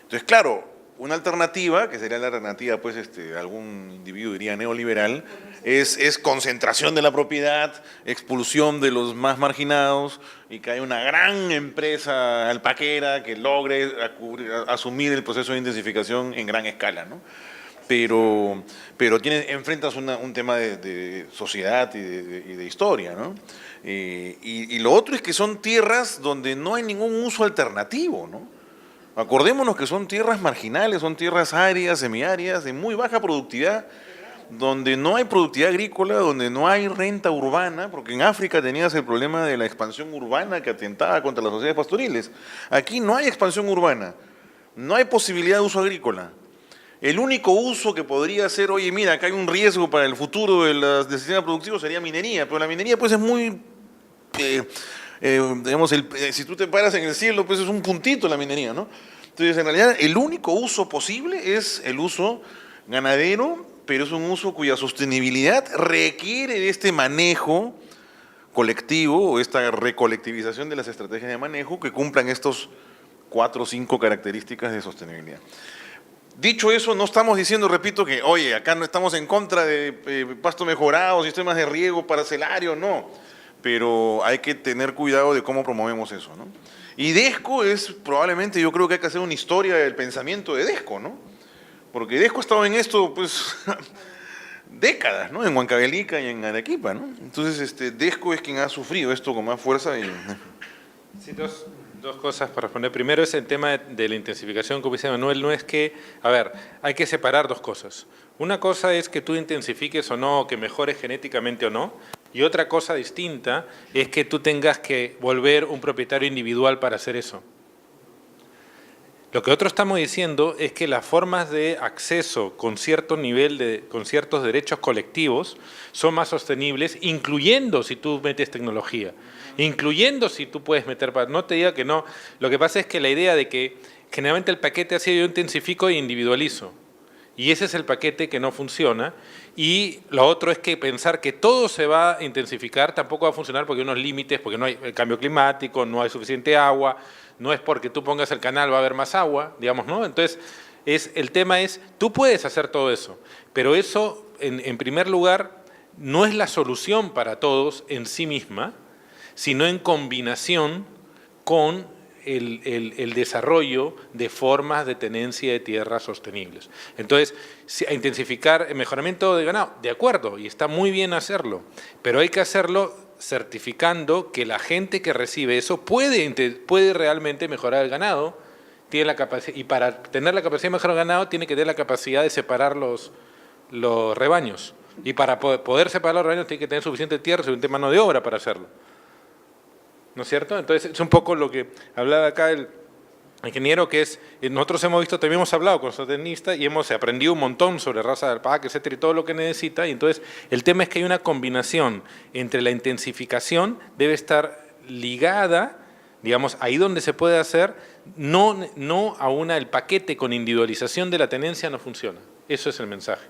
Entonces, claro, una alternativa, que sería la alternativa, pues, algún individuo diría neoliberal, es concentración de la propiedad, expulsión de los más marginados y que haya una gran empresa alpaquera que logre asumir el proceso de intensificación en gran escala, ¿no? Pero enfrentas un tema de sociedad y de historia, ¿no? Y lo otro es que son tierras donde no hay ningún uso alternativo, ¿no? Acordémonos que son tierras marginales, son tierras áridas, semiáridas, de muy baja productividad, donde no hay productividad agrícola, donde no hay renta urbana, porque en África tenías el problema de la expansión urbana que atentaba contra las sociedades pastoriles. Aquí no hay expansión urbana, no hay posibilidad de uso agrícola. El único uso que podría ser, oye, mira, acá hay un riesgo para el futuro del sistema productivo, sería minería, pero la minería pues es muy... digamos, si tú te paras en el cielo, pues es un puntito la minería, ¿no? Entonces, en realidad, el único uso posible es el uso ganadero, pero es un uso cuya sostenibilidad requiere de este manejo colectivo o esta recolectivización de las estrategias de manejo que cumplan estos 4 o 5 características de sostenibilidad. Dicho eso, no estamos diciendo, repito, que, oye, acá no estamos en contra de pasto mejorado, sistemas de riego parcelario, no. Pero hay que tener cuidado de cómo promovemos eso, ¿no? Y Desco es probablemente, yo creo que hay que hacer una historia del pensamiento de Desco, ¿no? Porque Desco ha estado en esto, pues, décadas, ¿no? En Huancavelica y en Arequipa, ¿no? Entonces, Desco es quien ha sufrido esto con más fuerza. Sí, dos cosas para responder. Primero es el tema de la intensificación, como dice Manuel, no es que, hay que separar 2 cosas. Una cosa es que tú intensifiques o no, que mejores genéticamente o no, y otra cosa distinta es que tú tengas que volver un propietario individual para hacer eso. Lo que otros estamos diciendo es que las formas de acceso con cierto nivel, con ciertos derechos colectivos, son más sostenibles, incluyendo si tú metes tecnología, incluyendo si tú puedes meter... No te diga que no. Lo que pasa es que la idea de que generalmente el paquete ha sido yo intensifico e individualizo. Y ese es el paquete que no funciona. Y lo otro es que pensar que todo se va a intensificar tampoco va a funcionar porque hay unos límites, porque no hay el cambio climático, no hay suficiente agua, no es porque tú pongas el canal va a haber más agua, digamos, ¿no? Entonces, el tema es, tú puedes hacer todo eso, pero eso, en primer lugar, no es la solución para todos en sí misma, sino en combinación con el desarrollo de formas de tenencia de tierras sostenibles. Entonces, a intensificar el mejoramiento de ganado, de acuerdo, y está muy bien hacerlo, pero hay que hacerlo certificando que la gente que recibe eso puede realmente mejorar el ganado, tiene la capacidad, y para tener la capacidad de mejorar el ganado tiene que tener la capacidad de separar los rebaños, y para poder separar los rebaños tiene que tener suficiente tierra, suficiente mano de obra para hacerlo. ¿No es cierto? Entonces, es un poco lo que hablaba acá el ingeniero, que es, nosotros hemos visto, también hemos hablado con los zootecnistas y hemos aprendido un montón sobre raza de alpaca, etcétera, y todo lo que necesita, y entonces el tema es que hay una combinación entre la intensificación, debe estar ligada, digamos, ahí donde se puede hacer, no a el paquete con individualización de la tenencia no funciona. Eso es el mensaje.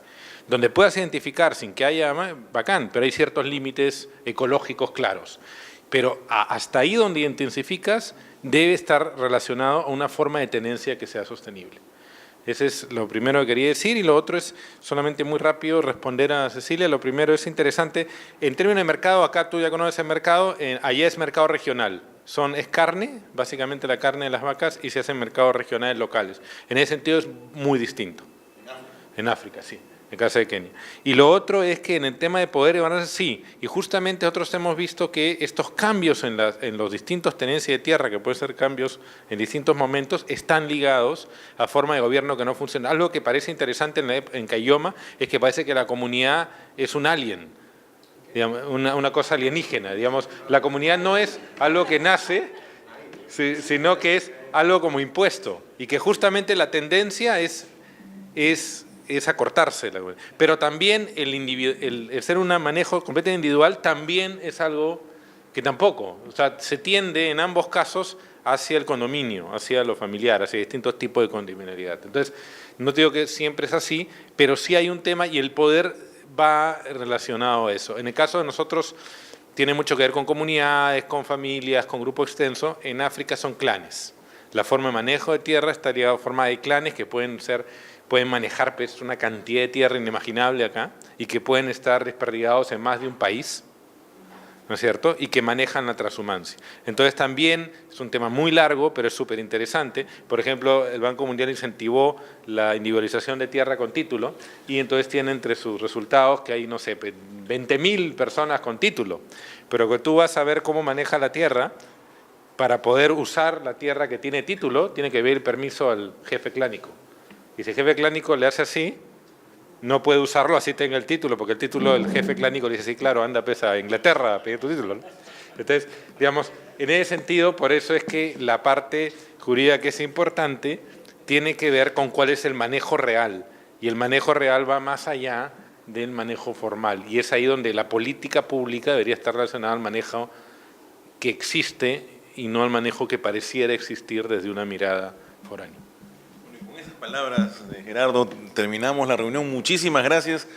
Donde puedas identificar sin que haya, bacán, pero hay ciertos límites ecológicos claros. Pero hasta ahí donde intensificas debe estar relacionado a una forma de tenencia que sea sostenible. Ese es lo primero que quería decir, y lo otro es solamente muy rápido responder a Cecilia. Lo primero es interesante, en términos de mercado, acá tú ya conoces el mercado, allá es mercado regional. Es carne, básicamente la carne de las vacas, y se hacen mercados regionales locales. En ese sentido es muy distinto. En África, sí. En caso de Kenia. Y lo otro es que en el tema de poder evaluarse, sí, y justamente nosotros hemos visto que estos cambios en los distintos tenencias de tierra, que pueden ser cambios en distintos momentos, están ligados a forma de gobierno que no funciona. Algo que parece interesante en Caylloma es que parece que la comunidad es un alien, digamos, una cosa alienígena. Digamos, la comunidad no es algo que nace, sino que es algo como impuesto, y que justamente la tendencia es acortarse. Pero también el ser un manejo completamente individual también es algo que tampoco, o sea, se tiende en ambos casos hacia el condominio, hacia lo familiar, hacia distintos tipos de condominalidad. Entonces, no digo que siempre es así, pero sí hay un tema y el poder va relacionado a eso. En el caso de nosotros, tiene mucho que ver con comunidades, con familias, con grupo extenso. En África son clanes. La forma de manejo de tierra está ligada a forma de clanes que pueden manejar una cantidad de tierra inimaginable acá y que pueden estar desperdigados en más de un país, ¿no es cierto? Y que manejan la transhumancia. Entonces también es un tema muy largo, pero es súper interesante. Por ejemplo, el Banco Mundial incentivó la individualización de tierra con título y entonces tiene entre sus resultados que hay, no sé, 20.000 personas con título. Pero que tú vas a ver cómo maneja la tierra, para poder usar la tierra que tiene título, tiene que pedir permiso al jefe clánico. Y si el jefe clánico le hace así, no puede usarlo así tenga el título, porque el título del jefe clánico le dice, sí, claro, anda pues a Inglaterra a pedir tu título, ¿no? Entonces, digamos, en ese sentido, por eso es que la parte jurídica que es importante tiene que ver con cuál es el manejo real. Y el manejo real va más allá del manejo formal. Y es ahí donde la política pública debería estar relacionada al manejo que existe y no al manejo que pareciera existir desde una mirada foránea. Con esas palabras de Gerardo terminamos la reunión. Muchísimas gracias.